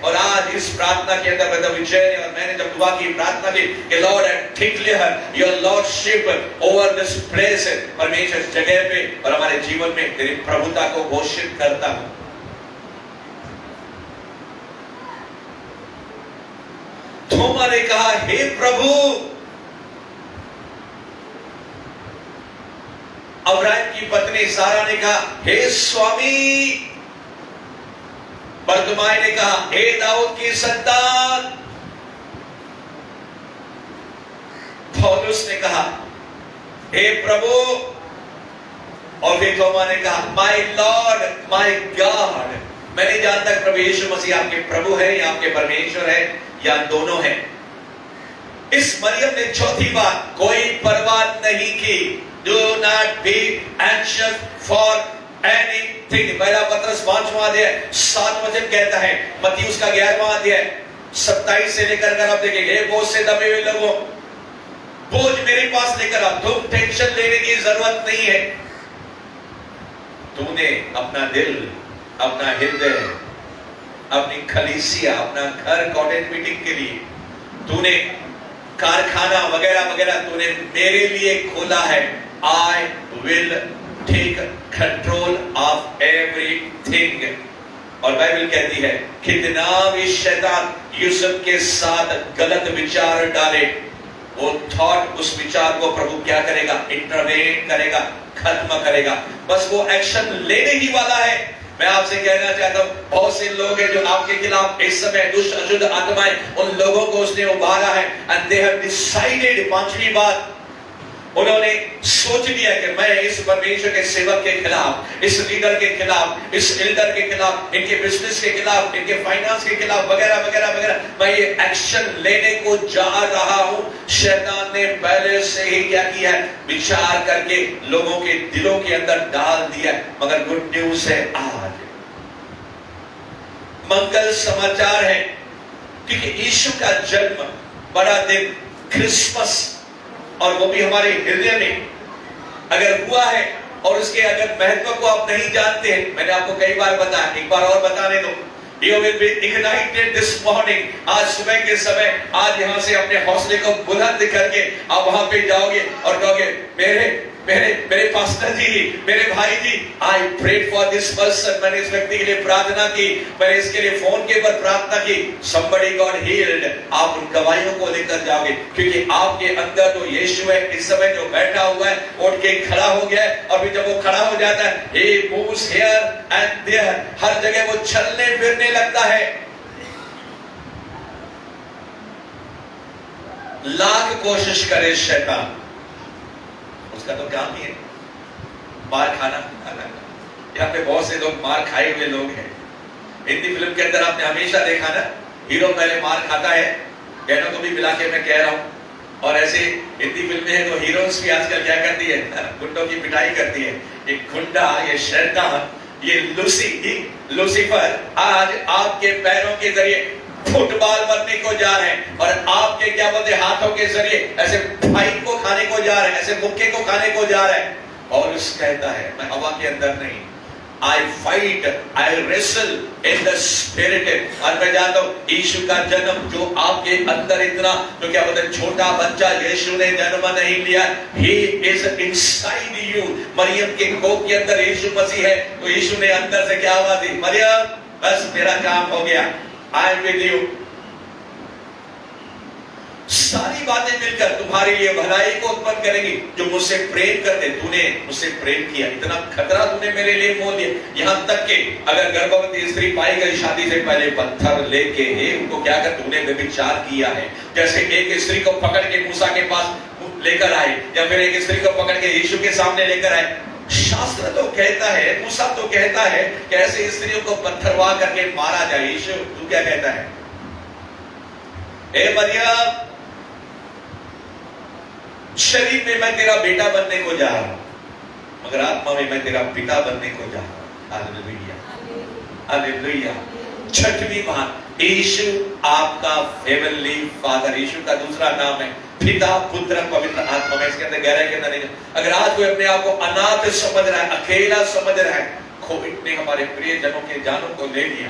[SPEAKER 2] और आज इस प्रार्थना के अंदर ब्रदर विजय ने और मैंने जब दुआ की, प्रार्थना की कि Lord I declare your lordship over this place, परमेश्वर इस जगह पे और हमारे जीवन में तेरी प्रभुता को घोषित करता हूं। थोमा ने कहा हे प्रभु, अब्राहम की पत्नी सारा ने कहा, हे स्वामी। बरतुमाई ने कहा, हे दाऊद की संतान। पौलुस ने कहा, हे प्रभु। और फिर थोमा ने कहा, माय लॉर्ड, माय गॉड। मैं नहीं जानता प्रभु यीशु मसीह आपके प्रभु है या आपके परमेश्वर है या दोनों है। इस मरियम ने चौथी बात कोई परवाह नहीं की। Do not be anxious for anything। पहला पत्रस 5वां अध्याय 7 वचन कहता है। मत्ती उसका 11वां अध्याय 27 से लेकर कर आप देखेंगे, बोझ से दबे हुए लोगों, बोझ मेरे पास लेकर आओ। तुम टेंशन लेने की जरूरत नहीं है। तूने अपना दिल, अपना हृदय, अपनी खलीसिया, अपना घर कॉटेज मीटिंग के लिए, तूने कारखाना वगैरह वगैरह तूने मेरे लिए खोला है। I will take control of everything। और बाइबल कहती है, कितना भी शैतान यूसुफ के साथ गलत विचार डाले, वो थॉट, उस विचार को प्रभु क्या करेगा? इंटरवेन करेगा, खत्म करेगा। बस वो एक्शन लेने ही वाला है। मैं आपसे कहना चाहता हूं, बहुत से लोग हैं जो आपके खिलाफ इस समय दुष्ट अशुद्ध आत्माएं, उन लोगों को उसने उभारा है। एंड दे हैव डिसाइडेड, पांचवी बात, उन्होंने सोच लिया कि मैं इस परमेश्वर के सेवक के खिलाफ, इस लीडर के खिलाफ, इस एल्डर के खिलाफ, इनके बिजनेस के खिलाफ, इनके फाइनेंस के खिलाफ वगैरह वगैरह वगैरह, मैं ये एक्शन लेने को जा रहा हूं। शैतान ने पहले से ही क्या किया है? विचार करके लोगों के दिलों के अंदर डाल दिया। मगर गुड न्यूज है, आज मंगल समाचार है, क्योंकि यीशु का जन्म, बड़ा दिन, क्रिसमस, और वो भी हमारे हृदय में अगर हुआ है, और उसके अगर महत्व को आप नहीं जानते हैं, मैंने आपको कई बार बताया, एक बार और बताने दो। You will be ignited this morning। आज सुबह के समय, आज यहां से अपने हौसले को बुलंद करके आप वहां पे जाओगे और कहोगे, मेरे पास्टर जी, मेरे भाई जी, I prayed for this person। मैंने इस व्यक्ति के लिए प्रार्थना की, मैंने इसके लिए फोन के ऊपर प्रार्थना की, somebody got healed। आप उन गवाहियों को लेकर जाओगे, क्योंकि आपके अंदर तो यीशु है इस समय जो बैठा हुआ है, उठ के खड़ा हो गया है। और फिर जब वो खड़ा हो जाता है, he moves here and there, हर जगह वो चलने फिरने लगता है। लाख कोशिश करे शैतान, उसका तो काम ही है मार खाना। यहाँ पे बहुत से लोग मार खाए हुए लोग हैं। हिंदी फिल्म के अंदर आपने हमेशा देखा ना, हीरो पहले मार खाता है, बहनों को भी मिला के मैं कह रहा हूं। और ऐसे हिंदी फिल्में हैं तो हीरोइंस भी आजकल क्या करती है? गुंडों की पिटाई करती है। ये गुंडा, ये शैतान, ये लूसीफर आज आपके पैरों के जरिए फुटबॉल बनने को जा रहे हैं, और आपके क्या बोलते हैं, हाथों के जरिए ऐसे फाइट को खाने को जा रहे हैं, ऐसे मुक्के को खाने को जा रहे हैं। और उस कहता है, मैं हवा के अंदर नहीं, I fight, I wrestle in the spirit। और मैं जानता हूं यीशु का जन्म जो आपके अंदर इतना, तो क्या बोलते हैं, छोटा बच्चा यीशु ने जन्म नहीं लिया, He is inside you। Maryam के कोख के अंदर यीशु मसीह है, तो यीशु ने अंदर से क्या आवाज दी? मरियम, बस मेरा काम हो गया, I am with you। सारी बातें मिलकर तुम्हारे लिए भलाई को उत्पन्न करेंगी। जो मुझसे प्रेम करते, तूने मुझसे प्रेम किया, इतना खतरा तूने मेरे लिए मोल दिया। यहां तक कि अगर गर्भवती स्त्री पाई गई शादी से पहले, पत्थर लेके उनको क्या कर, तूने व्यभिचार किया है। जैसे एक स्त्री को पकड़ के मूसा के पास लेकर आए, या फिर एक स्त्री को पकड़ के यीशु के सामने लेकर आए। शास्त्र तो कहता है, मूसा तो कहता है कि ऐसे स्त्रियों को पत्थरवा करके मारा जाए। यीशु तू क्या कहता है? हे मरियम, शरीर में मैं तेरा बेटा बनने को जा रहा हूं, मगर आत्मा में मैं तेरा पिता बनने को जा रहा हूं। Hallelujah, hallelujah. छठवीं बात, यीशु आपका हेवनली फादर। यीशु का दूसरा नाम है पिता, पुत्र, पवित्र आत्मा। में इसके अंदर गहराई के अंदर नहीं। अगर आज कोई अपने आप को अनाथ समझ रहा है, अकेला समझ रहा है, कोविड ने हमारे प्रिय जनों के जानों को ले लिया,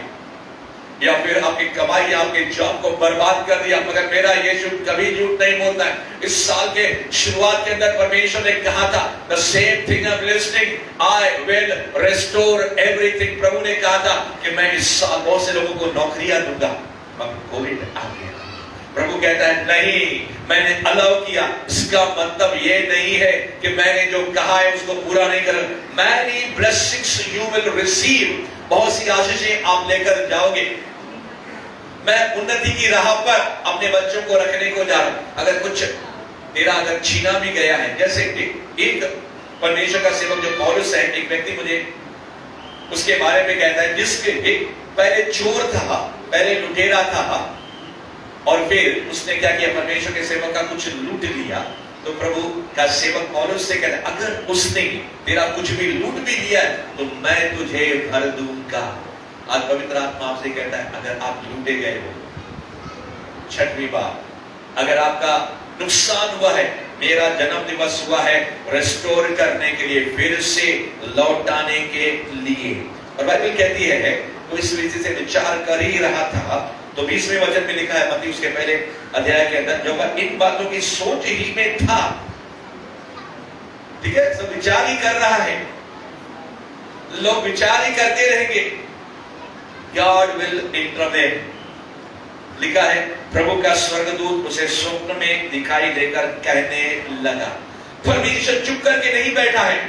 [SPEAKER 2] या फिर आपकी कमाई, आपके जॉब को बर्बाद कर दिया, मगर मेरा यीशु कभी झूठ नहीं बोलता है। इस साल के शुरुआत के अंदर परमेश्वर ने कहा था, the same thing I'm listening, I will restore everything। प्रभु ने कहा था कि मैं इस साल बहुत से लोगों को नौकरियां दूंगा, मगर कोविड आ गया। प्रभु कहता है नहीं, मैंने अलाउ किया, इसका मतलब ये नहीं है कि मैंने जो कहा है उसको पूरा नहीं कर। Many blessings you will receive, बहुत सी आशीषें आप लेकर जाओगे। मैं उन्नति की राह पर अपने बच्चों को रखने को जा रहा हूं। अगर कुछ तेरा अगर छीना भी गया है, जैसे एक परमेश्वर का सेवक जो पौलुस है, एक व्यक्ति मुझे उसके बारे में कहता है जिसके पहले चोर था, पहले लुटेरा था, और फिर उसने क्या किया, परमेश्वर के सेवक का कुछ लूट लिया। तो प्रभु का सेवक पौलुस से कहता है अगर उसने तेरा कुछ भी लूट भी लिया तो मैं तुझे भर दूंगा। आज पवित्र आत्मा आपसे कहता है अगर आप लूटे गए हो, छठवीं बार अगर आपका नुकसान हुआ है, मेरा जन्म दिवस हुआ है रेस्टोर करने के लिए, फिर से लौटाने के लिए। और बाइबल कहती है वो इस विषय से विचार कर ही रहा था। तो 20वें वचन में लिखा है मत्ती उसके पहले अध्याय के अंदर, जो इन बातों की सोच ही में था। ठीक है, सब विचार ही कर रहा है, लोग विचार ही करते रहेंगे। God will intervene. लिखा है प्रभु का स्वर्गदूत उसे स्वप्न में दिखाई देकर कहने लगा। परमेश्वर चुप करके नहीं बैठा है।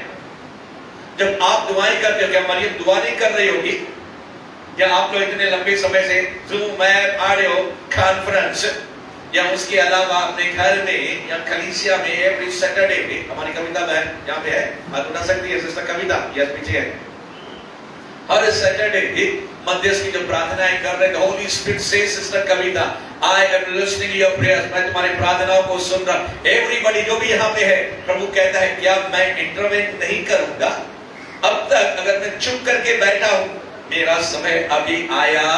[SPEAKER 2] जब आप दुआएं करते हो, क्या मरियम दुआ नहीं कर रही होगी? या आप लोग इतने लंबे समय से जूम ऐप, ऑडियो कॉन्फ्रेंस, या उसके अलावा अपने घर में या कलीसिया में एवरी सैटरडे में, हमारी कविता बहन यहाँ पे है, हाथ उठा सकती है सिस्टर कविता, यस पीछे है, हर सैटरडे मध्यस्थ की जो प्रार्थनाएं कर रहे हैं, होली स्पिरिट से sister Kavita, I am listening your prayers, मैं तुम्हारी प्रार्थनाओं को सुन रहा। एवरीबॉडी जो भी यहाँ पे है, प्रभु कहता है क्या मैं इंटरवेन नहीं करूंगा? अब तक अगर मैं चुप करके बैठा हूं, मेरा समय अभी आया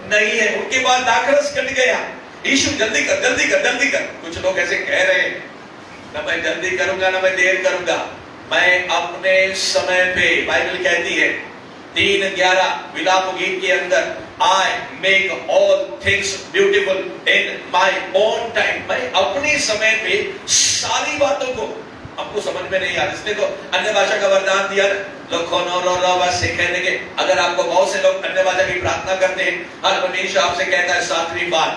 [SPEAKER 2] नहीं है। उनके बाद दाखरस कट गया। यीशु जल्दी कर, जल्दी कर, जल्दी कर। कुछ लोग ऐसे कह रहे हैं, ना मैं जल्दी करूंगा ना मैं देर करूंगा, मैं अपने समय पे। बाइबल कहती है 3:11 विलाप गीत के अंदर, I make all things beautiful in my own time। मैं अपने समय पे सारी बातों को, आपको समझ में नहीं आ रहा इसलिए तो अन्य भाषा का वरदान दिया ना, कहने के। अगर आपको बहुत से लोग अन्य भाषा की प्रार्थना करते हैं, हर परमेश्वर आपसे कहता है 7वीं बार,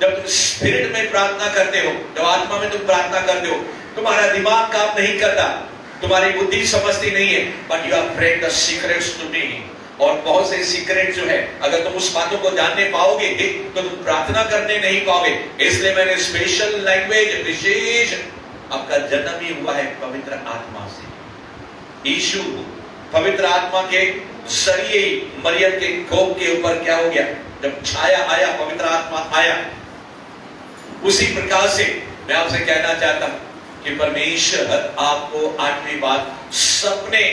[SPEAKER 2] जब तुम स्पिरिट में प्रार्थना करते हो, जब आत्मा में तुम प्रार्थना करते हो, तुम्हारा दिमाग काम नहीं करता, तुम्हारी बुद्धि समझती नहीं है, but you are praying the secrets to me. और बहुत से सीक्रेट जो है, अगर तुम उस बातों को जानने पाओगे तो तुम प्रार्थना करने नहीं पाओगे। इसलिए मैंने स्पेशल लैंग्वेज, विशेष, आपका जन्म ही हुआ है पवित्र आत्मा से। यीशु पवित्र आत्मा के जरिए मरियम के कोख के ऊपर क्या हो गया, जब छाया आया, पवित्र आत्मा आया। उसी प्रकार से मैं आपसे कहना चाहता हूं कि परमेश्वर आपको 8वीं बात सपने,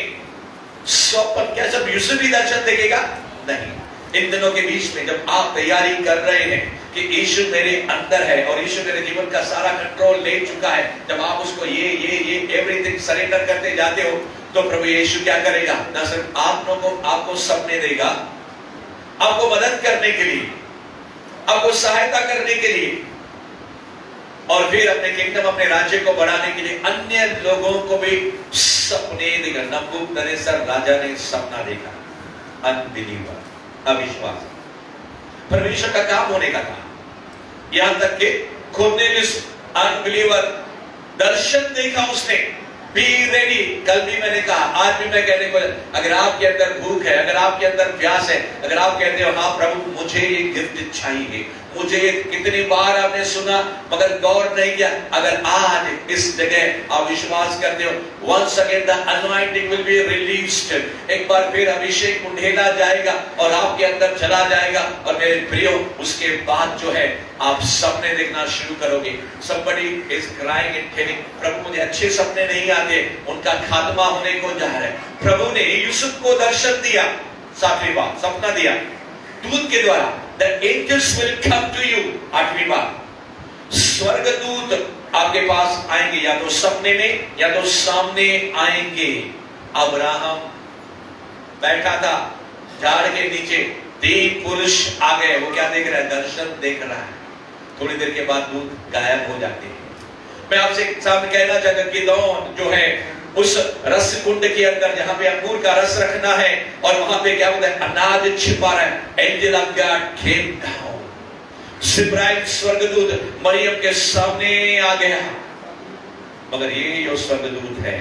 [SPEAKER 2] स्वप्न क्या सब यूसुफी दर्शन देखेगा? नहीं। इन दिनों के बीच में जब आप तैयारी कर रहे हैं कि यीशु मेरे अंदर है और यीशु मेरे जीवन का सारा कंट्रोल ले चुका है, जब आप उसको ये एवरीथिंग सरेंडर करते जाते हो, तो प्रभु यीशु क्या करेगा? ना सिर्फ आपको सपने देगा, आपको मदद करने के लिए, आपको सहायता करने के लिए, और फिर अपने किंगडम, अपने राज्य को बढ़ाने के लिए अन्य लोगों को भी सपने देगा। नबूकदनेस्सर राजा ने सपना देखा, अनबिलीवर, अविश्वास। परमेश्वर का काम होने का था, यहां तक कि कोर्नेलियस अनबिलीवर, दर्शन देखा उसने। Be ready. कल भी मैंने कहा, आज भी मैं कहने को, अगर आपके अंदर भूख है, अगर आपके अंदर प्यास है, अगर आप कहते हो हाँ प्रभु मुझे ये गिफ्ट चाहिए, मुझे, कितनी बार आपने सुना मगर गौर नहीं किया, अगर आज इस जगह आप विश्वास करते हो, once again the anointing will be released, एक बार फिर अभिषेक उंडेला जाएगा और आपके अंदर चला जाएगा। और मेरे प्रियो, उसके बाद जो है आप सपने देखना शुरू करोगे। somebody is crying and telling, प्रभु मुझे अच्छे सपने नहीं आते, उनका खात्मा होने को जा रहा है। प्रभु ने यूसुफ को दर्शन दिया, 7वीं बार सपना दिया दूत के द्वारा, the angels will come to you, 8वीं बार स्वर्गदूत आपके पास आएंगे, या तो सपने में या तो सामने आएंगे। अब्राहम बैठा था झाड़ के नीचे, 3 पुरुष आ गए, वो क्या देख रहा है? दर्शन देख रहा है। थोड़ी देर के बाद दूत गायब हो जाते हैं। मैं आपसे सामने कहना चाहता हूं कि गिदोन जो है उस रस कुंड के अंदर जहां पे अंगूर का रस रखना है और वहां पे क्या होता है? अनाज छिपा रहा है। Angel of God came down. जिब्राइल स्वर्गदूत मरियम के सामने आ गया, मगर ये जो स्वर्गदूत है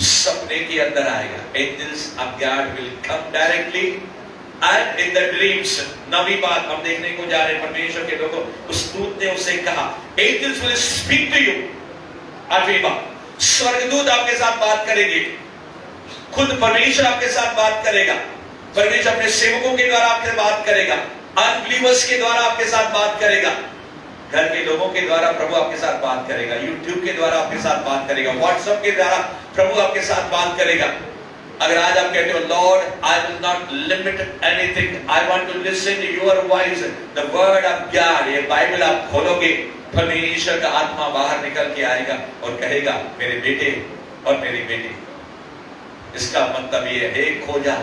[SPEAKER 2] सपने के अंदर आएगा। Angels of God will come directly and in the dreams. नवी बात हम देखने को जा रहे हैं, परमेश्वर के लोगों, उस दूत ने उसे कहा, angels will speak to you. आठवीं बात, स्वर्गदूत आपके साथ बात करेंगे, खुद परमेश्वर आपके साथ बात करेगा। परमेश्वर अपने सेवकों के द्वारा आपसे बात करेगा, अनबिलीवर्स के द्वारा आपके साथ बात करेगा, घर के लोगों के द्वारा प्रभु आपके साथ बात करेगा, यूट्यूब के द्वारा आपके साथ बात करेगा, व्हाट्सएप के द्वारा प्रभु आपके साथ बात करेगा। अगर आज आप कहते हो, Lord I will not limit anything, I want to listen your voice, the word of God, ये बाइबल आप खोलोगे, परमेश्वर का आत्मा बाहर निकल के आएगा और कहेगा, मेरे बेटे और मेरी बेटी। इसका मतलब ये है, खोजा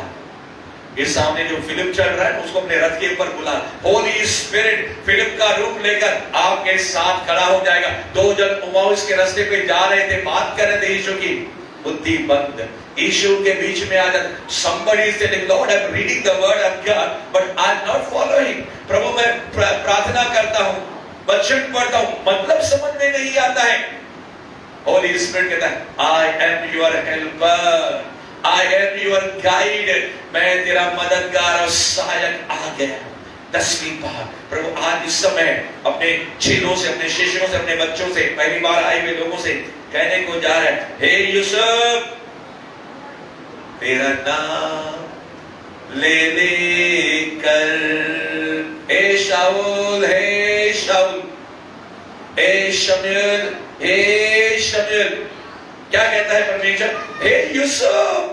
[SPEAKER 2] ये सामने जो फिलिप चल रहा है उसको अपने रथ के ऊपर बुला, होली स्पिरिट फिलिप का रूप लेकर आपके साथ खड़ा हो जाएगा। दो जन उमाउस के रास्ते पे जा रहे थे, बात कर रहे थे यीशु की, बुद्धि बंद, यीशु के बीच में आकर somebody is telling, Lord, I'm reading the word of God, but I'm not following. प्रभु मैं प्रार्थना करता हूँ, वचन पढ़ता हूँ, मतलब समझ में नहीं आता है। होली स्पिरिट कहता है, I am your helper, I am your guide, मैं तेरा मददगार और सहायक आ गया। 10वीं बात, प्रभु आज इस समय अपने चेलों से, अपने शिष्यों से, अपने बच्चों से, पहली बार आए हुए लोगों से कहने को जा रहे हैं, हे यूसुफ, तेरा नाम ले लेकर, हे शाऊल, हे शाऊल, हे शमूएल, हे शमूएल, क्या कहता है परमेश्वर, हे यूसुफ,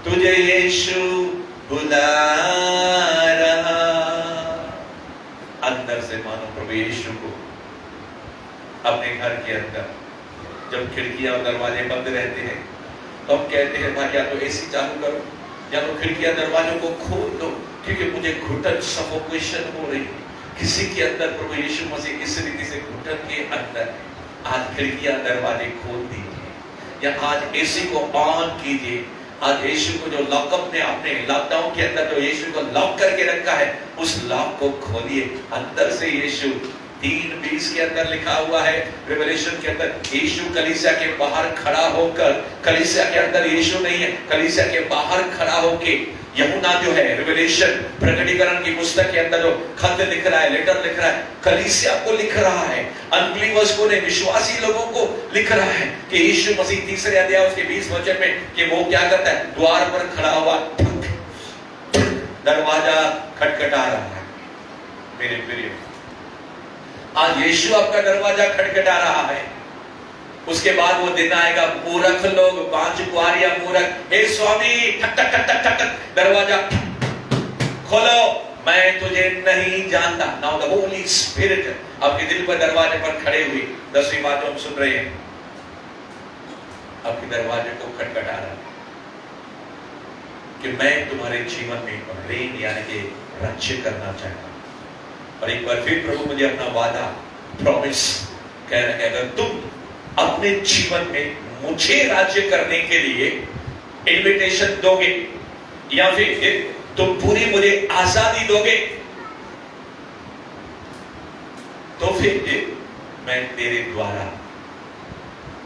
[SPEAKER 2] तुझे यीशु बुला रहा। अंदर से मानो प्रभु यीशु को अपने घर के अंदर, जब खिड़कियां और दरवाजे बंद रहते हैं तो हम कहते हैं, भाई या तो एसी चालू करो या तो खिड़कियां दरवाजों को खोल दो, क्योंकि मुझे घुटन, सफोकेशन हो रही है। किसी के अंदर प्रभु यीशु मसीह इस रीति से घुटन के अंदर, आज खिड़कियां दरवाजे खोल दीजिए या आज एसी को ऑन कीजिए। आज यीशु को जो लॉकअप ने अपने लॉकडाउन के अंदर जो यीशु को लॉक करके रखा है, उस लॉक को खोलिए। अंदर से यीशु 3:20 के अंदर लिखा हुआ है, रिवलेशन के अंदर, यीशु कलीसिया के बाहर खड़ा होकर, कलीसिया के अंदर यीशु नहीं है, कलीसिया के बाहर खड़ा होके, यहुना जो है रिवलेशन प्रकटीकरण की पुस्तक के अंदर जो खत लिख रहा है, लेटर लिख रहा है, कलीसिया को लिख रहा है, अनबिलीवर्स को, विश्वासी लोगों को लिख रहा है कि यीशु मसीह तीसरे अध्याय उसके 20 वचन में कि वो क्या करता है, द्वार पर खड़ा हुआ दरवाजा खटखटा रहा है। मेरे प्रिय, आज यीशु आपका दरवाजा खटखटा रहा है। उसके बाद वो दिन आएगा, मूर्ख लोग, 5 कुआरियां मूर्ख, हे स्वामी, ठक ठक ठक ठक ठक, दरवाजा खोलो, मैं तुझे नहीं जानता। नाउ द होली स्पिरिट आपके दिल पर दरवाजे पर खड़े हुए, 10वीं बात जो हम सुन रहे हैं, आपके दरवाजे को खटखटा रहा है कि मैं तुम्हारे जीवन में रेन यानी कि राज्य करना चाहता हूं। और एक बार फिर प्रभु मुझे अपना वादा, प्रॉमिस कह रहे हैं, अगर तुम अपने जीवन में मुझे राज्य करने के लिए इन्विटेशन दोगे या फिर तुम पूरी मुझे आजादी दोगे, तो फिर मैं तेरे द्वारा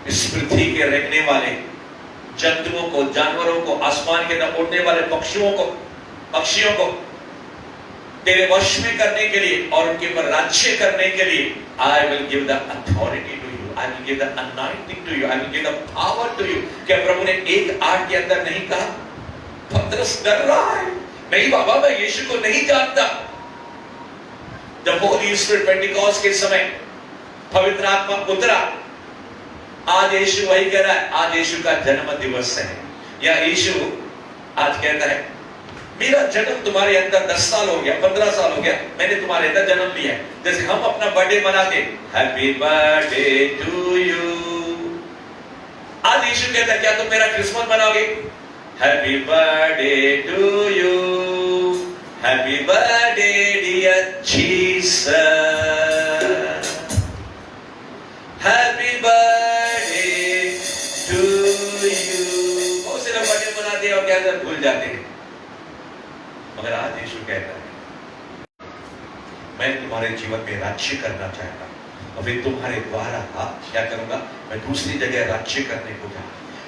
[SPEAKER 2] इस पृथ्वी के रहने वाले जंतुओं को, जानवरों को, आसमान के अंदर उड़ने वाले पक्षियों को तेरे वश में करने के लिए और उनके ऊपर राज्य करने के लिए, I will give the authority to you, I will give the anointing to you, I will give the power to you. क्या प्रभु ने 1:8 के अंदर नहीं कहा? पतरस डर रहा है, नहीं बाबा मैं यीशु को नहीं जानता। जब होली स्पिरिट पेंटिकॉस्ट के समय पवित्र आत्मा उतरा, आज यीशु वही कह रहा है, आज यीशु का जन्म दिवस है, या यीशु आज कहता है मेरा जन्म तुम्हारे अंदर 10 साल हो गया, 15 साल हो गया, मैंने तुम्हारे अंदर जन्म लिया है। जैसे हम अपना बर्थडे मनाते, हैप्पी बर्थडे टू यू, आज यीशु कहता है क्या तुम मेरा क्रिसमस मनाओगे? Happy birthday to you, happy birthday dear Jesus, happy birthday to you. बहुत से लोग बर्थडे मनाते हैं और क्या भूल जाते हैं, मगर आज यीशु कहता है मैं तुम्हारे जीवन में राज्य करना चाहता हूँ, और फिर तुम्हारे द्वारा क्या करूंगा, मैं दूसरी जगह राज्य करने को जा।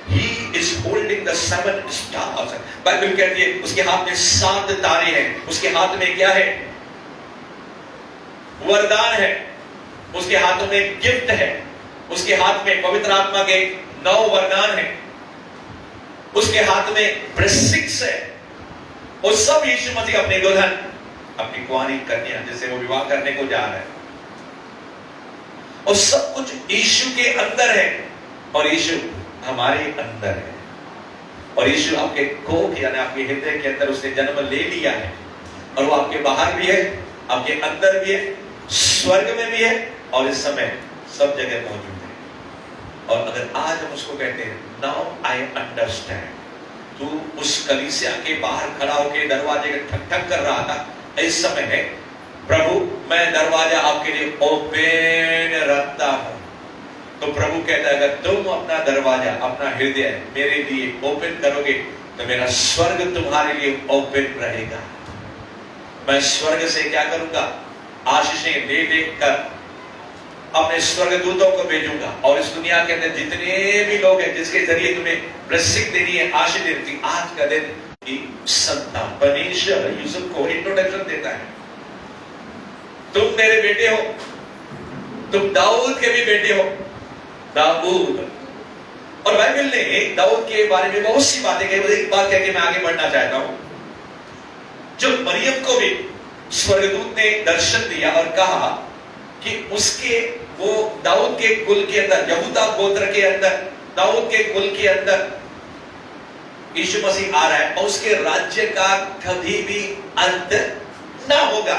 [SPEAKER 2] He is holding the 7 stars. Bible कहती है उसके हाथ में 7 तारे हैं। उसके हाथ में क्या है? वरदान है। उसके हाथों में गिफ्ट है। उसके हाथ में पवित्र आत्मा के 9 वरदान है। उसके हाथ में ब्लेसिंग्स है। और सब यीशु मसीह अपनी दुल्हन, अपनी कुंवारी कन्या जिसे वो विवाह करने को जा रहा है, और सब कुछ यीशु के अंदर है, और यीशु हमारे अंदर है। और यीशु आपके कोख यानी आपके हृदय के अंदर उसने जन्म ले लिया है, और वो आपके बाहर भी है, आपके अंदर भी है, स्वर्ग में भी है, और इस समय सब जगह मौजूद है। और अगर आज हम उसको कहते हैं, नाउ आई अंडरस्टैंड, तू उस कलीसिया के बाहर खड़ा होकर दरवाजे के ठक ठक कर रहा था, इस समय है प्रभु मैं दरवाजा आपके लिए ओपन रखता हूं। तो प्रभु कहता है अगर तुम अपना दरवाजा, अपना हृदय मेरे लिए ओपन करोगे तो मेरा स्वर्ग तुम्हारे लिए ओपन रहेगा। मैं स्वर्ग से क्या करूंगा? आशीषें दे कर अपने स्वर्गदूतों को भेजूंगा, और इस दुनिया के अंदर जितने भी लोग हैं जिसके जरिए तुम्हें ब्लेसिंग देनी है, आशीष देनी है, आज का दिन की संतान परमेश्वर यूसुफ को इंट्रोडक्शन देता है। तुम मेरे बेटे हो, तुम दाऊद के भी बेटे हो, दाऊद। और बाइबल ने दाऊद के बारे में बहुत सी बातें कही। एक बात कह के मैं आगे बढ़ना चाहता हूं। जो मरियम को भी स्वर्गदूत ने दर्शन दिया और कहा कि उसके वो दाऊद के कुल के अंदर, यहूदा गोत्र के अंदर, दाऊद के कुल के अंदर यीशु मसीह आ रहा है, और उसके राज्य का कभी भी अंत ना होगा।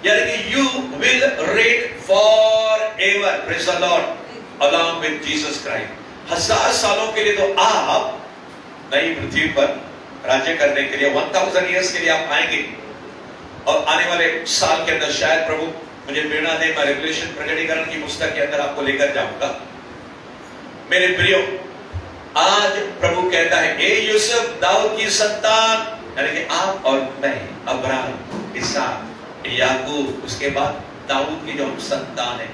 [SPEAKER 2] यानी कि you will rate for ever, praise the Lord, along with Jesus Christ. 1000 सालों के लिए तो आप नई पृथ्वी पर राज्य करने के लिए 1000 ईयर्स के लिए आप आएंगे। और आने वाले साल के अंदर शायद प्रभु मुझे प्रेरणा दे, मैं रेवलेशन प्रकटीकरण की पुस्तक के अंदर आपको लेकर जाऊंगा। मेरे प्रियो, आज प्रभु कहता है ए यूसुफ दाऊद की संतान, यानी कि आप और मैं, अब्राहम, इसहाक, याकूब, उसके बाद दाऊद की जो संतान है,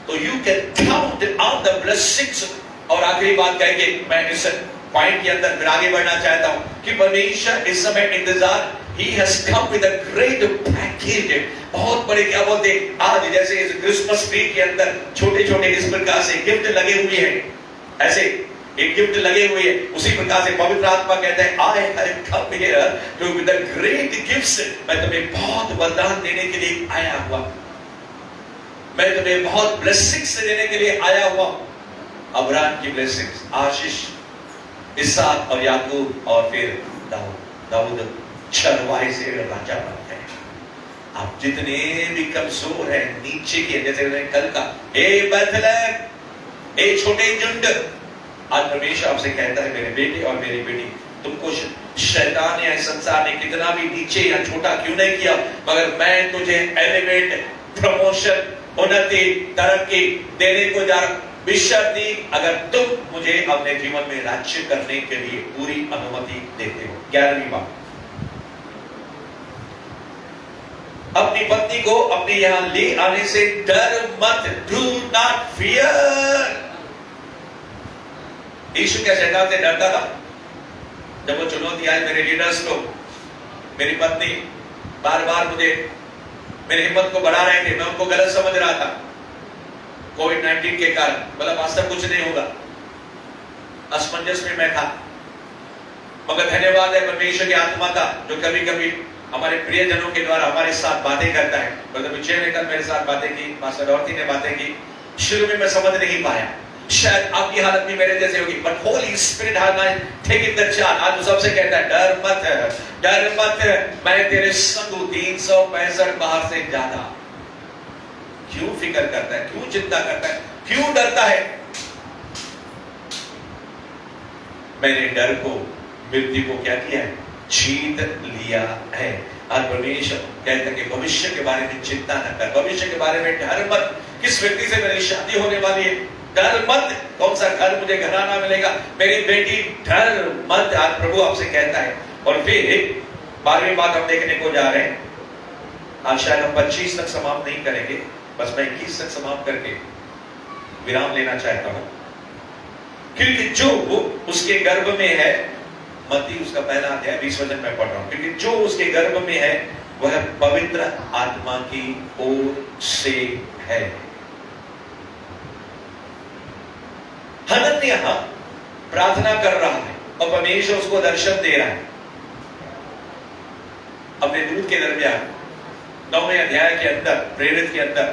[SPEAKER 2] तो you can count on the blessings. और आखिरी बात कहेंगे, मैं इस पॉइंट के अंदर फिर आगे बढ़ना चाहता हूं कि परमेश्वर इस समय इंतजार, He has come with a great package। बहुत बड़े क्या बोलते हैं, आज जैसे इस क्रिसमस ट्री के अंदर छोटे छोटे इस प्रकार से गिफ्ट लगे हुए हैं, ऐसे एक गिफ्ट लगे हुए हैं, उसी प्रकार से पवित्र आत्मा कहता है I have come here to with the great gifts। मैं तुम्हें बहुत वरदान देने के लिए आया हुआ, मैं तुम्हें बहुत ब्लेसिंग्स देने के लिए आया हुआ। अब्राहम की ब्लेसिंग्स, आशीष, इसहाक और याकूब, और फिर दाऊद चरवाहे से राजा बनते हैं। आप जितने भी कमजोर हैं, नीचे के, जैसे कल का ए बैतलहम, ए छोटे झुंड, आज परमेश्वर आपसे कहता है मेरे बेटे और मेरी बेटी, तुमको शैतान या संसार ने कितना भी नीचे या छोटा क्यों नहीं किया, मगर मैं तुझे एलिवेट, प्रमोशन, उन्नति, तरक्की देने को जा रहा हूं, बिशर्ती अगर तुम मुझे अपने जीवन में राज्य करने के लिए पूरी अनुमति देते हो। 11वीं बात, अपनी पत्नी को अपने यहां ले आने से डर मत, डू नॉट फियर। यीशु क्या शैतान से डरता था? जब वो चुनौती आई मेरे लीडर्स को, मेरी पत्नी बार बार मुझे मेरी हिम्मत को बढ़ा रहे थे, मैं उनको गलत समझ रहा था कोविड-19 के कारण, बोला वास्तव कुछ नहीं होगा, असमंजस में मैं था। मगर धन्यवाद है परमेश्वर की आत्मा का, जो कभी कभी हमारे प्रियजनों के द्वारा हमारे साथ बातें करता है। ब्रदर विजय ने कल मेरे साथ बातें की, मास्टर डॉर्थी ने बातें की। शुरू में मैं समझ नहीं पाया, शायद आपकी हालत भी मेरे जैसे होगी, but Holi spirit has taken the charge. आज सबसे कहता है डर मत, डर मत, मैं तेरे संग हूं 365 बाहर से ज्यादा। क्यों फिक्र करता है, क्यों चिंता करता है, क्यों डरता है? मैंने डर को, मृत्यु को क्या किया है? जीत लिया है। आज परमेश्वर कहता है कि भविष्य के बारे में चिंता न कर, भविष्य के बारे में डर मत, किस व्यक्ति से मेरी शादी होने वाली है, डर मत, कौन सा घर मुझे घराना मिलेगा, मेरी बेटी, डर मत। आज प्रभु आपसे कहता है। और फिर 12वीं बात हम देखने को जा रहे हैं, आज शायद हम 25 तक समाप्त नहीं करेंगे, बस मैं 21 तक समाप्त करके विराम लेना चाहता हूं। क्योंकि जो उसके गर्भ में है, मत्ती उसका पहला अध्याय 20 वचन में पढ़ रहा हूं, क्योंकि जो उसके गर्भ में है वह पवित्र आत्मा की ओर से है। हनन्याह प्रार्थना कर रहा है और परमेश्वर उसको दर्शन दे रहा है अपने दूत के दरमियान 9वें अध्याय के अंदर, प्रेरित के अंदर,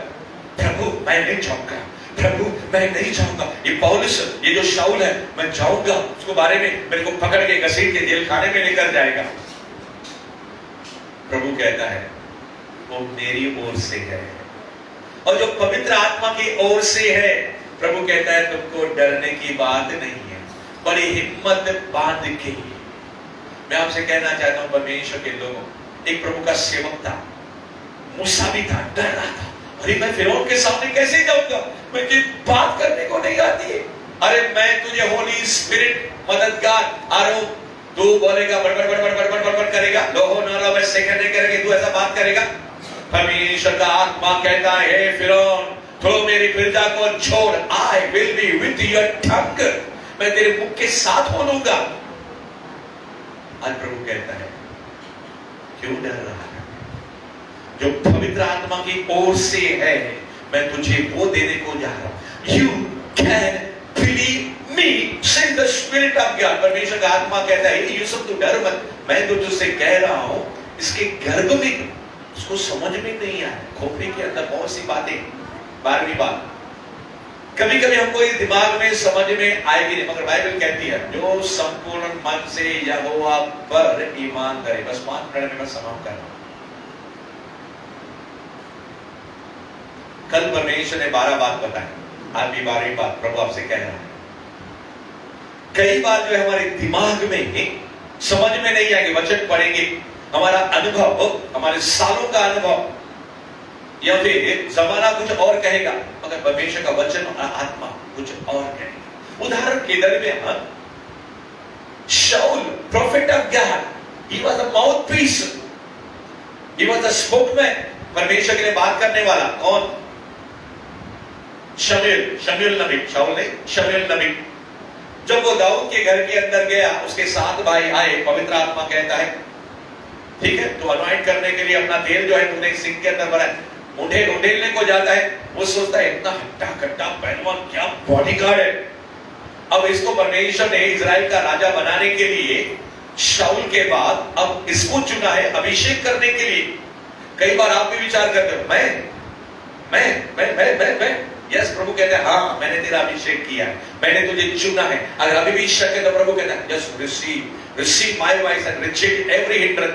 [SPEAKER 2] प्रभु मैं नहीं जाऊंगा, प्रभु मैं नहीं जाऊंगा, ये पौलुस, ये जो शाऊल है, मैं जाऊंगा उसको बारे में मेरे को पकड़ के घसीट के जेल खाने में लेकर जाएगा। प्रभु कहता है वो मेरी ओर से है, और जो पवित्र आत्मा की ओर से है, प्रभु कहता है तुमको डरने की बात नहीं है, बड़ी हिम्मत बांध के। मैं आपसे कहना चाहता हूं परमेश्वर के लोगों, एक प्रभु का सेवक था, मूसा भी था, डर रहा था, अरे मैं फिरौन के सामने कैसे जाऊंगा, मुझे बात करने को नहीं आती है। अरे मैं तुझे होली स्पिरिट मददगार आरो, तू बोलेगा बड़बड़ बड़बड़ बड़बड़ बड़बड़ करेगा, लोहो नारा में सेकंड नहीं करेंगे, तू ऐसा बात करेगा। परमेश्वर का आत्मा कहता है फिरौन तो मेरी प्रजा को छोड़, I will be with your tongue, मैं तेरे मुख के साथ बोलूंगा। आज प्रभु कहता है क्यों डर रहा है, जो पवित्र आत्मा की ओर से है मैं तुझे वो देने को जा रहा हूं। You can believe me, said the spirit of God. परमेश्वर का आत्मा कहता है यूसुफ तू डर मत, मैं तो तुझसे कह रहा हूं, इसके गर्भ में उसको समझ में नहीं आया, खोपड़ी के अंदर बहुत सी बातें। 12वीं बात, कभी कभी हमको ये दिमाग में समझ में आएगी नहीं, मगर बाइबल कहती है जो संपूर्ण मन से यहोवा पर ईमान करे। बस 5 मिनट में मैं समाप्त कर रहा हूं। कल परमेश्वर ने 12 बात बताई, आज भी 12वीं बात प्रभु आपसे कह रहा है। कई बार जो है हमारे दिमाग में समझ में नहीं आएंगे, वचन पढ़ेंगे, हमारा अनुभव, हमारे सालों का अनुभव या फिर जमाना कुछ और कहेगा, मगर परमेश्वर का वचन और आत्मा कुछ और कहेगा। उदाहरण के दरमियान शाऊल prophet of God, he was the mouthpiece, he was the spokesman, परमेश्वर के लिए बात करने वाला। कौन? शमूएल नबी, शाऊल नहीं, शमूएल नबी। जब वो दाऊद के घर के अंदर गया, उसके 7 भाई आए, पवित्र आत्मा कहता है ठीक है तो अनॉइंट करने के लिए अपना तेल जो है तुमने सिंक के अंदर भरा है, उंडेलने को जाता है, वो सोचता है इतना हट्टा कट्टा पहलवान, क्या बॉडीगार्ड है। अब इसको परमेश्वर ने इजराइल का राजा बनाने के लिए शाऊल के बाद अब इसको चुना है अभिषेक करने के लिए। कई बार आप भी विचार करते हो मैं यस, प्रभु कहते हैं हाँ मैंने तेरा अभिषेक किया है, मैंने तुझे चुना है। अगर अभी भी शक है तो प्रभु कहता है just receive my voice and reject every hindrance.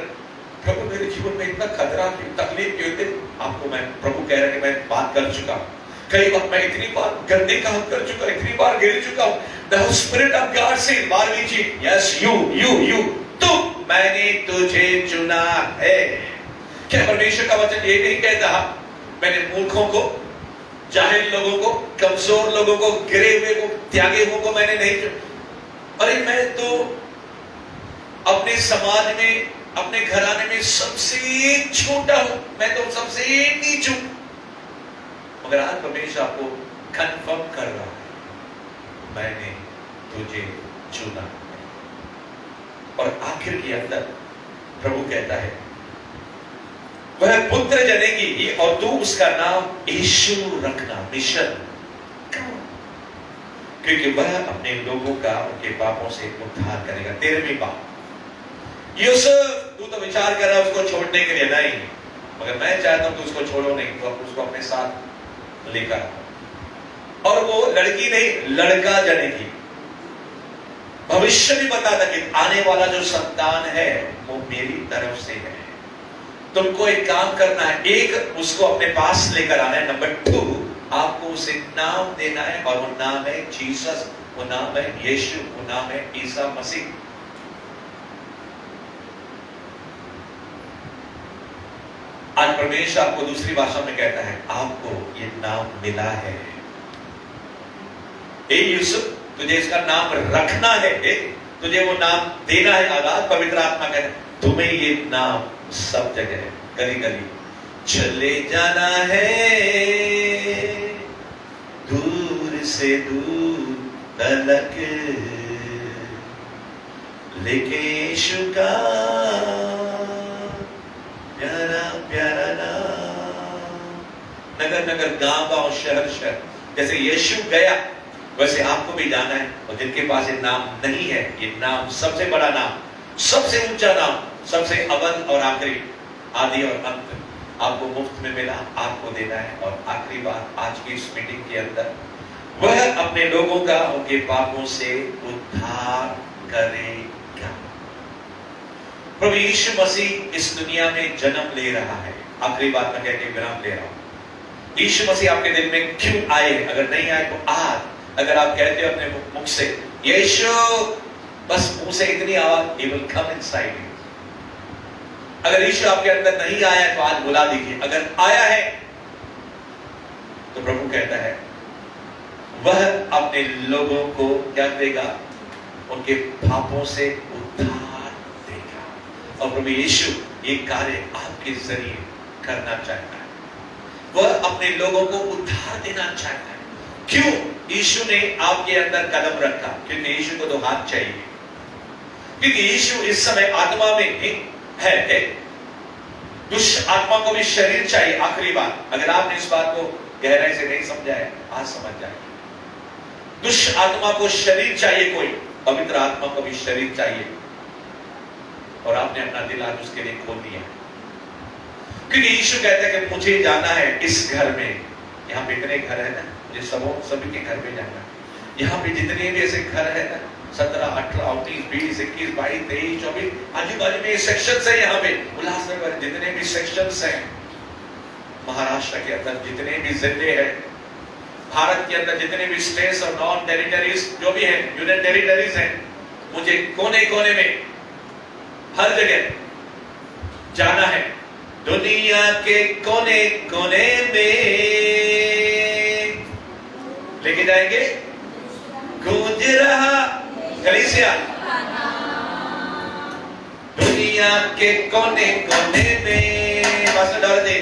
[SPEAKER 2] प्रभु मेरे जीवन में इतना खतरा क्यों, तकलीफ क्यों, आपको मैं प्रभु कह रहा है कि मैं बात कर चुका हूं, कई बार मैं इतनी बार गंदे काम कर चुका, इतनी बार गिर चुका हूं। द स्पिरिट ऑफ गॉड से 12वीं चीज, यस यू तू, मैंने तुझे चुना है। क्या परमेश्वर का वचन ये नहीं कहता मैंने मूर्खों को, जाहिल लोगों को, कमजोर लोगों को, गिरे हुए को, त्यागे हुए को मैंने नहीं चुना। अरे मैं तो अपने समाज में, अपने घराने में सबसे छोटा हूं, मैं तो सबसे नीच हूं, मगर आज परमेश्वर आपको कंफर्म कर रहा है मैंने तुझे चुना। और आखिर के अंदर प्रभु कहता है वह पुत्र जनेगी और तू उसका नाम यीशु रखना। मिशन, क्योंकि वह अपने लोगों का उनके पापों से उद्धार करेगा। 13वीं बात, यूसुफ तू तो विचार कर रहा है उसको छोड़ने के लिए, नहीं, मगर मैं चाहता हूं कि उसको छोड़ो नहीं, तो उसको अपने साथ लेकर, और वो लड़की नहीं लड़का जनेगी। भविष्य भी बताता कि आने वाला जो संतान है वो मेरी तरफ से है। तुमको एक काम करना है, एक उसको अपने पास लेकर आना है, नंबर 2 आपको उसे नाम देना है, और वो नाम है जीसस, वो नाम है यीशु, वो नाम है ईसा मसीह। आज परमेश्वर आपको दूसरी भाषा में कहता है आपको ये नाम मिला है। ए यूसुफ तुझे इसका नाम रखना है, तुझे वो नाम देना है। आज पवित्र आत्मा कहता है तुम्हें ये नाम सब जगह, गली गली, चले जाना है दूर से दूर तलक, लेके यीशु का प्यारा प्यारा नाम। नगर नगर, गांव गांव, शहर शहर, जैसे यीशु गया वैसे आपको भी जाना है। और जिनके पास ये नाम नहीं है, ये नाम सबसे बड़ा नाम, सबसे ऊंचा नाम, सबसे अव्वल और आखिरी, आदि और अंत, आपको मुफ्त में मिला, आपको देना है। और आखिरी बात आज की इस मीटिंग के अंदर, वह अपने लोगों का उनके पापों से उद्धार करेगा। प्रभु यीशु मसीह इस दुनिया में जन्म ले रहा है। आखिरी बात मैं कहकर विराम ले रहा हूं। यीशु मसीह आपके दिल में क्यों आए? अगर नहीं आए तो आज, अगर आप कहते हो अपने मुख से यीशु, बस मुंह से इतनी आवाज, he will come inside you। अगर यीशु आपके अंदर नहीं आया तो आज बुला दीजिए। अगर आया है तो प्रभु कहता है वह अपने लोगों को क्या देगा? उनके पापों से उद्धार देगा। और प्रभु यीशु ये कार्य आपके जरिए करना चाहता है। वह अपने लोगों को उद्धार देना चाहता है। क्यों यीशु ने आपके अंदर कदम रखा? क्योंकि यीशु को तो हाथ चाहिए, क्योंकि यीशु इस समय आत्मा में है। दुष्ट आत्मा को भी शरीर चाहिए। आखिरी बात, अगर आपने इस बात को गहराई से नहीं समझा है, आज समझ जाए। दुष्ट आत्मा को शरीर चाहिए, कोई पवित्र आत्मा को भी शरीर चाहिए। और आपने अपना दिल आज उसके लिए खोल दिया, क्योंकि यीशु कहता है कि मुझे जाना है इस घर में। यहाँ पे इतने घर है ना, मुझे सभी के घर में जाना है। यहाँ पे जितने भी ऐसे घर है ना, 17, 18, 19, 20, 21, 22, 23, 24, आजू बाजू में सेक्शंस है। यहाँ पे उल्लासनगर जितने भी सेक्शंस हैं, महाराष्ट्र के अंदर जितने भी जिले हैं, भारत के अंदर जितने भी स्टेट्स और नॉन टेरिटरीज जो भी हैं, यूनियन टेरिटरीज हैं, मुझे कोने कोने में, हर जगह जाना है। दुनिया के कोने कोने में लेके जाएंगे। गूंज रहा कलीसिया, दुनिया के कोने कोने में, मास्टर डाल दे,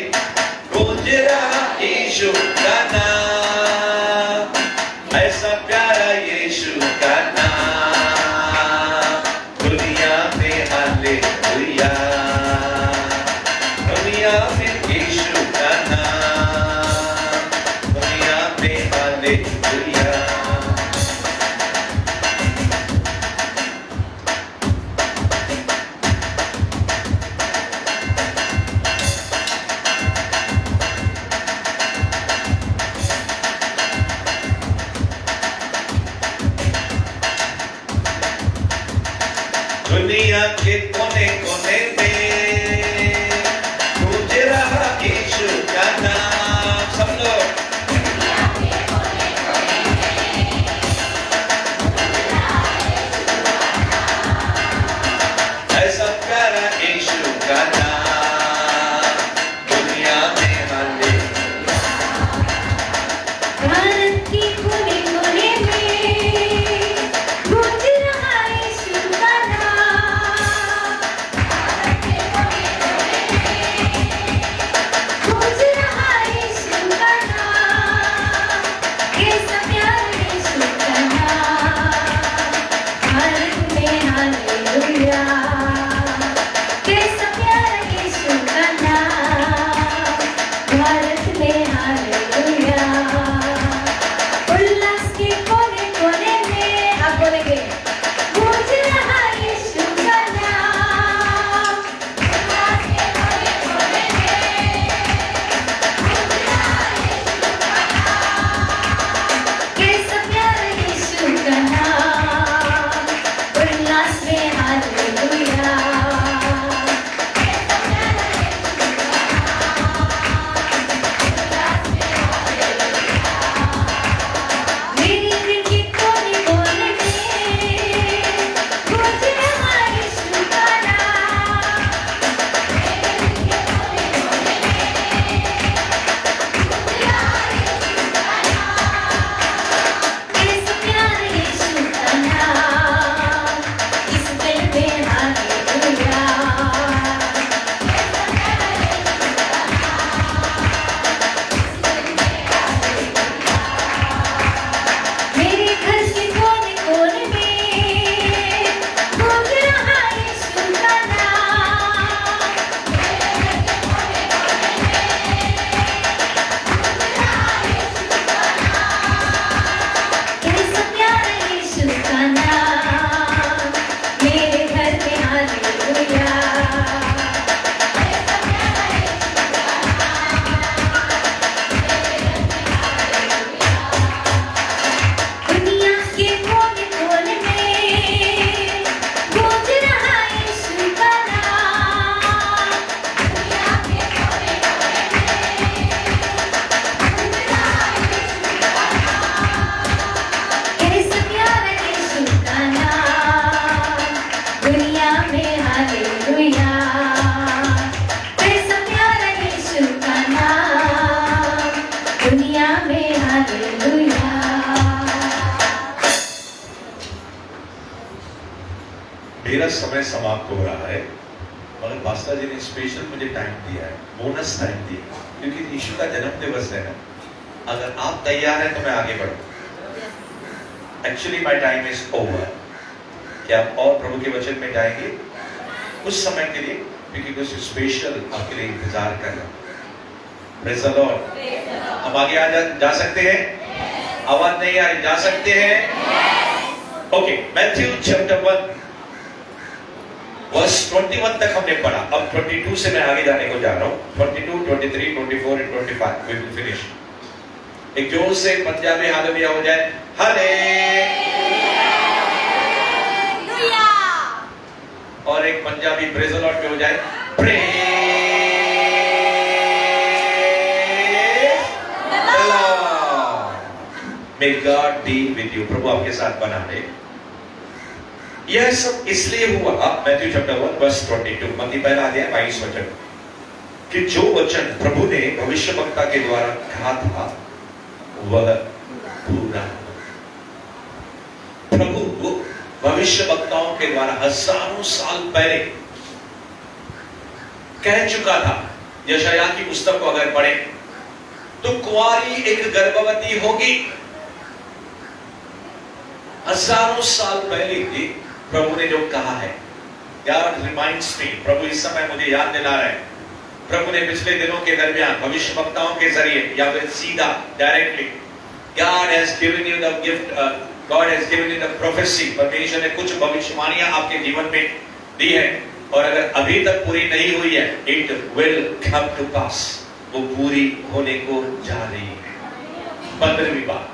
[SPEAKER 2] गूंज रहा यीशु का नाम, ऐसा प्यारा यीशु का नाम, दुनिया में हालेलुया, दुनिया में यीशु का नाम, दुनिया में हालेलुया। दुनिया के कोने कोने में गूंज रहा यीशु का नाम। सब लोग ऐसा प्यारा यीशु का नाम, दुनिया में हालेलुया।
[SPEAKER 1] भारत की कोने कोने में गूंज रहा यीशु का नाम, भारत के
[SPEAKER 2] मेरा समय समाप्त हो रहा है, मगर पास्टर जी ने स्पेशल मुझे टाइम दिया है, बोनस टाइम दिया है, क्योंकि यीशु का जन्म दिवस है ना। अगर आप तैयार हैं तो मैं आगे बढ़ूं। Actually my time is over. क्या आप और प्रभु के वचन में जाएंगे कुछ समय के लिए, क्योंकि कुछ स्पेशल आपके लिए इंतजार कर रहा हूं। Praise the Lord. हम आगे जा सकते हैं? आवाज नहीं आ रही, जा सकते हैं? ओके, मैथ्यू चैप्टर 1 वर्स 21 तक हमने पढ़ा। अब 22 से मैं आगे जाने को जा रहा हूं। 22, 23, 24 and 25 we will finish। एक जोर से पंजाबी हालेलुया हो जाए, हालेलुया। और एक पंजाबी प्रेज़ द लॉर्ड में हो जाए, praise the lord. May God be with you. प्रभु आपके साथ बना रहे। यह सब इसलिए हुआ, मैथ्यू चैप्टर 1 वर्स 22, मत्ती पहला अध्याय 22 वचन, कि जो वचन प्रभु ने भविष्यवक्ता के द्वारा कहा था वह पूरा। प्रभु भविष्यवक्ताओं के द्वारा हजारों साल पहले कह चुका था। यशायाह की पुस्तक को अगर पढ़े तो कुंवारी एक गर्भवती होगी। हजारों साल पहले ही प्रभु ने जो कहा है। God reminds me, प्रभु इस समय मुझे याद दिला रहे हैं। प्रभु ने पिछले दिनों के दरमियान भविष्यवक्ताओं के जरिए या फिर सीधा directly God has given you the gift, God has given you the prophecy। परमेश्वर ने कुछ भविष्यवाणियां आपके जीवन में दी है, और अगर अभी तक पूरी नहीं हुई है, it will come to pass। वो पूरी होने को जा रही है। 15वीं बात,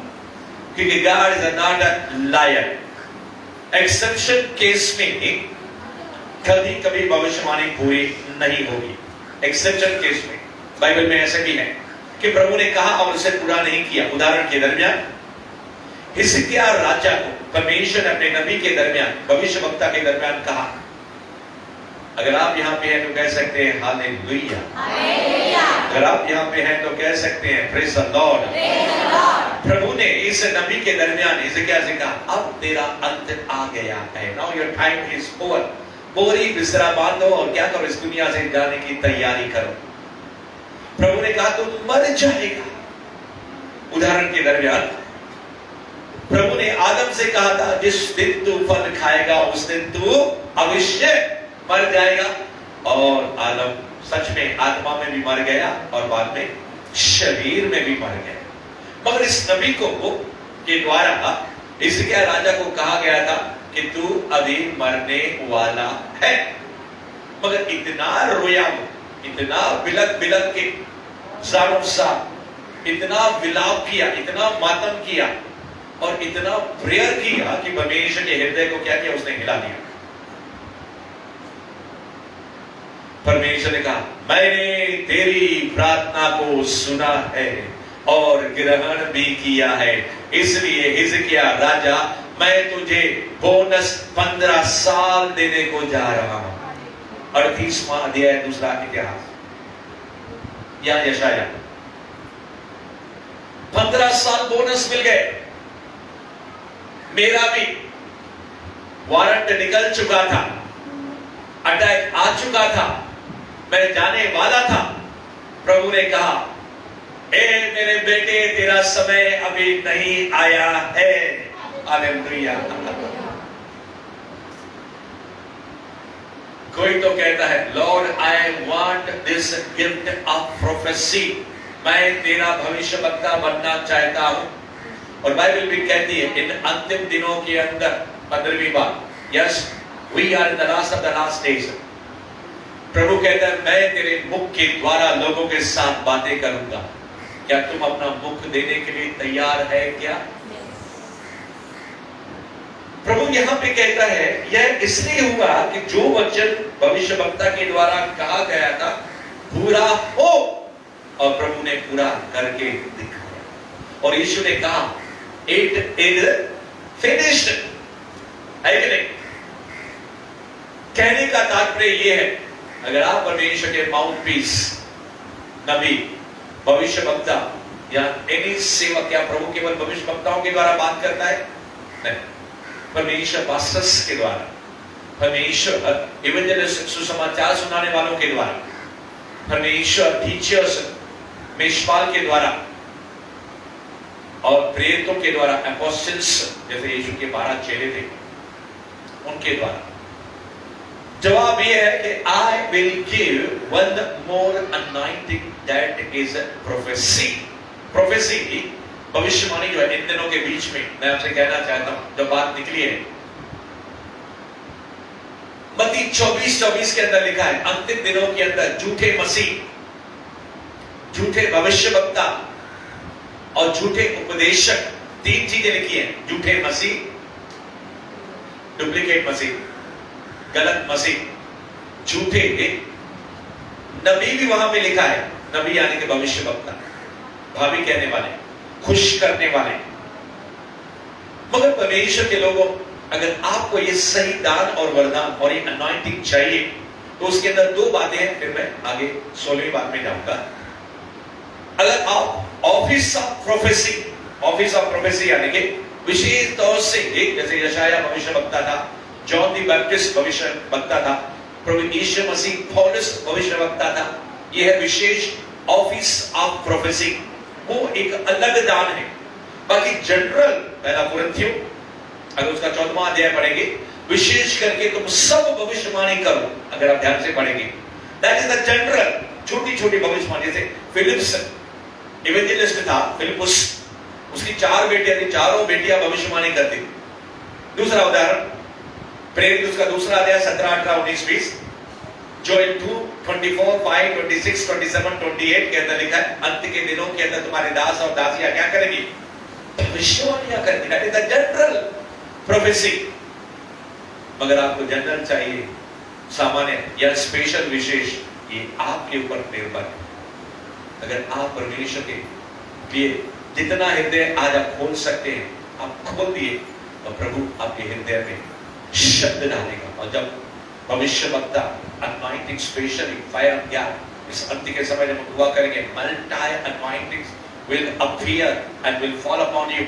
[SPEAKER 2] क्योंकि God is not a liar। Exception case में कभी कभी भविष्यवाणी पूरी नहीं होगी। एक्सेप्शन केस में बाइबल में ऐसे भी है कि प्रभु ने कहा और उसे पूरा नहीं किया। उदाहरण के दरमियान हिजकिय्याह राजा को परमेश्वर ने अपने नबी के दरमियान, भविष्यवक्ता के दरमियान कहा। अगर आप यहाँ पे हैं तो कह सकते हैं हालेलुया। अगर आप यहाँ पे हैं तो कह सकते हैं प्रेज़ द लॉर्ड। प्रभु ने इस नबी के दरमियान हिजकिय्याह से कहा, अब तेरा अंत आ गया है। Now your time is over. बोरी बिस्तरा बांधो और क्या करो, इस दुनिया से जाने की तैयारी करो। प्रभु ने कहा तू मर जाएगा। उदाहरण के दरमियान प्रभु ने आदम से कहा था, जिस दिन तू फल खाएगा उस दिन तू अवश्य मर जाएगा। और आदम सच में आत्मा में भी मर गया और बाद में शरीर में भी मर गया। मगर इस नबी को के द्वारा हिजकिय्याह राजा को कहा गया था कि तू अभी मरने वाला है। मगर इतना रोया, इतना बिलक बिलक के सालों साल इतना विलाप किया, इतना मातम किया और इतना प्रेयर किया कि परमेश्वर के हृदय को क्या किया, उसने हिला दिया। परमेश्वर ने कहा, मैंने तेरी प्रार्थना को सुना है और ग्रहण भी किया है, इसलिए हिजकिय्याह राजा मैं तुझे बोनस 15 साल देने को जा रहा हूं। 38वां अध्याय दूसरा इतिहास या यशायाह। 15 साल बोनस मिल गए। मेरा भी वारंट निकल चुका था, अटैक आ चुका था, मैं जाने वाला था। प्रभु ने कहा, ए मेरे बेटे तेरा समय अभी नहीं आया है। हालेलुया। कोई तो कहता है, Lord I want this gift of prophecy. मैं तेरा भविष्यवक्ता बनना चाहता हूं। और बाइबल भी कहती है इन अंतिम दिनों के अंदर 15वीं बात, yes we are in the last of the last days. प्रभु कहता है मैं तेरे मुख के द्वारा लोगों के साथ बातें करूंगा। क्या तुम अपना मुख देने के लिए तैयार है क्या? प्रभु यहां पे कहता है यह इसलिए हुआ कि जो वचन भविष्यवक्ता के द्वारा कहा गया था पूरा हो, और प्रभु ने पूरा करके दिखाया। और यीशु ने कहा इट इज फिनिश्ड। है कि नहीं? कहने का तात्पर्य यह है, अगर आप परमेश्वर के माउथ पीस, नबी, भविष्यवक्ता या एनी सेवक, क्या प्रभु केवल भविष्यवक्ताओं के द्वारा बात करता है? नहीं, परमेश्वर पास्टर्स के द्वारा, परमेश्वर इवेंजलिस्ट सुसमाचार सुनाने वालों के द्वारा, परमेश्वर टीचर्स मेषपाल के द्वारा और प्रेरितों के द्वारा, अपोस्टल्स जैसे यीशु के 12 चेले थे उनके द्वारा। जवाब यह है कि I will give one more anointing that is prophecy. Prophecy भविष्यवाणी जो है इन दिनों के बीच में मैं आपसे कहना चाहता हूं, जब बात निकली है मत्ती 24:24 के अंदर लिखा है, अंतिम दिनों के अंदर झूठे मसीह, झूठे भविष्यवक्ता और झूठे उपदेशक, 3 चीजें लिखी हैं। झूठे मसीह, डुप्लीकेट मसीह, गलत मसीह, झूठे नबी भी वहां पे लिखा है। नबी यानी कि भविष्यवक्ता, भावी कहने वाले, खुश करने वाले। मगर परमेश्वर के लोगों, अगर आपको ये सही दान और वरदान और ये अनॉइंटिंग चाहिए तो उसके अंदर 2 बातें हैं, फिर मैं आगे 16वीं बात में जाऊंगा। अगर आप ऑफिस ऑफ प्रोफेसी यानी कि विशेष तौर से, जैसे यशाया भविष्यवक्ता था, जॉन द बैप्टिस्ट भविष्यवक्ता था, प्रभु यीशु मसीह पौलुस भविष्यवक्ता था, यह है विशेष ऑफिस ऑफ प्रोफेसी, वो एक अलग दान है। बाकी जनरल, पहला कुरिन्थियों अगर उसका 14वां अध्याय पढ़ेंगे, विशेष करके तुम सब भविष्यवाणी करो, अगर आप ध्यान से पढ़ेंगे, दैट इज द जनरल, छोटी छोटी भविष्यवाणी। जैसे फिलिप्स इवेंजलिस्ट था, फिलिपुस, उसकी 4 बेटियां थी, चारों बेटियां भविष्यवाणी करती। दूसरा उदाहरण प्रेरित उसका दूसरा अध्याय 17, 18, 19, 20, जोएल 2, 24, 5, 26, 27, 28 के अंदर लिखा है, अंत के दिनों के अंदर तुम्हारे दास और दासियां क्या करेंगी? भविष्यवाणियां करेंगी। That is the general prophecy. मगर आपको जनरल चाहिए, सामान्य या स्पेशल, विशेष, ये आपके ऊपर निर्भर है। अगर आप परमेश्वर के लिए जितना हृदय आज आप खोल सकते हैं, आप खोल दिए, तो प्रभु आपके हृदय में शब्द डालेगा। और जब भविष्यवक्ता anointing, specially fire of God, इस अंत के समय जब हम दुआ करेंगे, multi anointings will appear and will fall upon you.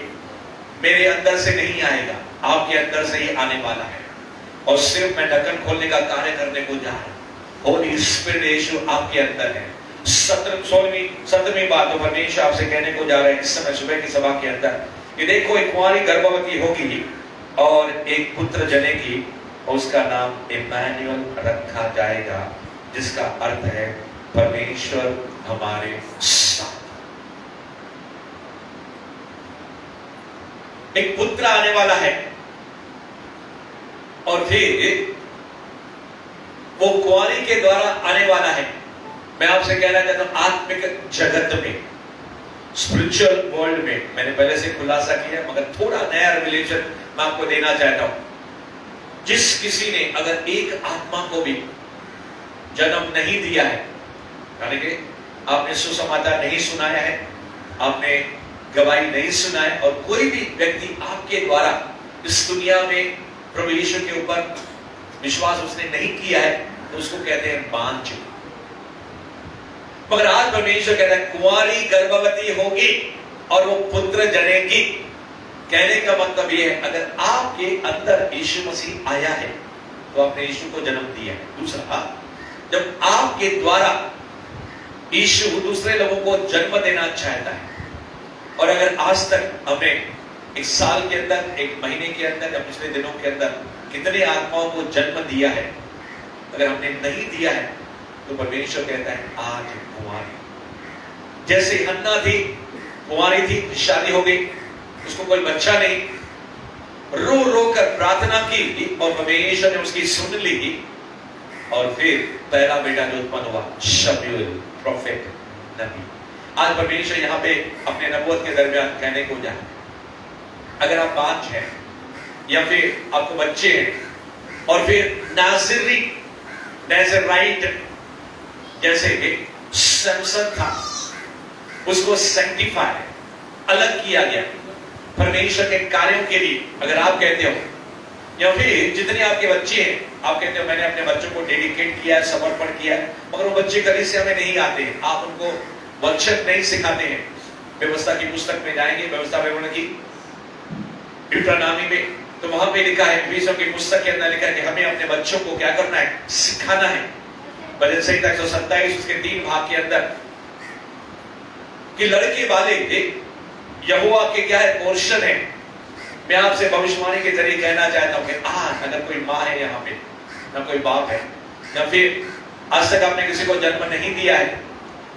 [SPEAKER 2] मेरे अंदर से नहीं आएगा, आपके अंदर से ही आने वाला है। और सिर्फ मैं ढक्कन खोलने का कार्य करने को जा रहा हूं। होली स्पिरिट यीशु आपके अंदर है। 17वीं बात तो परमेश्वर आपसे कहने को जा रहे हैं इस समय सुबह की सभा के अंदर, कि देखो एक कुंवारी गर्भवती होगी और एक पुत्र जनेगी, और उसका नाम इम्मानुएल रखा जाएगा, जिसका अर्थ है परमेश्वर हमारे साथ। एक पुत्र आने वाला है और फिर वो कुंवारी के द्वारा आने वाला है। मैं आपसे कहना चाहता हूं, आत्मिक जगत में, स्पिरिचुअल वर्ल्ड में, मैंने पहले से खुलासा किया मगर थोड़ा नया रिविलेशन मैं आपको देना चाहता हूं। जिस किसी ने अगर एक आत्मा को भी जन्म नहीं दिया है, यानी कि आपने सुसमाचार नहीं सुनाया है, आपने गवाही नहीं सुना है, और कोई भी व्यक्ति आपके द्वारा इस दुनिया में प्रभु यीशु के ऊपर विश्वास उसने नहीं किया है, तो उसको कहते हैं बांझ। मगर आज परमेश्वर कहता है कुंवारी गर्भवती होगी और वो पुत्र जनेगी। कहने का मतलब यह है, अगर आपके अंदर यीशु मसीह आया है तो आपने यीशु को जन्म दिया है। दूसरा, जब आपके द्वारा यीशु दूसरे लोगों को जन्म देना चाहता है, और अगर आज तक हमने एक साल के अंदर, एक महीने के अंदर या पिछले दिनों के अंदर कितने आत्माओं को जन्म दिया है, अगर हमने नहीं दिया है तो परमेश्वर कहता है आज कुंवारी, जैसे हन्ना थी, कुंवारी थी, शादी हो गई, उसको कोई बच्चा नहीं, रो रो कर प्रार्थना की और परमेश्वर ने उसकी सुन ली, और फिर पहला बेटा जो उत्पन्न हुआ शमूएल, प्रोफेट, नबी। आज परमेश्वर यहाँ पे अपने नबूवत के दरमियान कहने को जा, अगर आप बांझ हैं या फिर आपको बच्चे हैं, और फिर नाज़िरी, नाज़राइट, जैसे सैमसन था, उसको सैंक्टिफाई, अलग किया गया परमेश्वर के कार्यों के लिए। अगर आप कहते हो, या फिर जितने आपके बच्चे हैं, आप कहते हो मैंने अपने बच्चों को डेडिकेट किया है, समर्पण किया है, मगर वो बच्चे कलीसिया में नहीं आते हैं, आप उनको वचन नहीं सिखाते हैं। व्यवस्था की पुस्तक में जाएंगे, व्यवस्था विवरण की ड्यूटरनॉमी में तो वहां पे लिखा है, विषयों की पुस्तक के अंदर लिखा है कि हमें अपने बच्चों को क्या करना है, सिखाना है। भजन संहिता 127 उसके 3 भाग के अंदर कि लड़के वाले यहोवा के क्या है, पोर्शन है। मैं आपसे भविष्यवाणी के जरिए कहना चाहता हूं कि आज अगर कोई माँ है यहाँ पे, ना कोई बाप है, या फिर आज तक आपने किसी को जन्म नहीं दिया है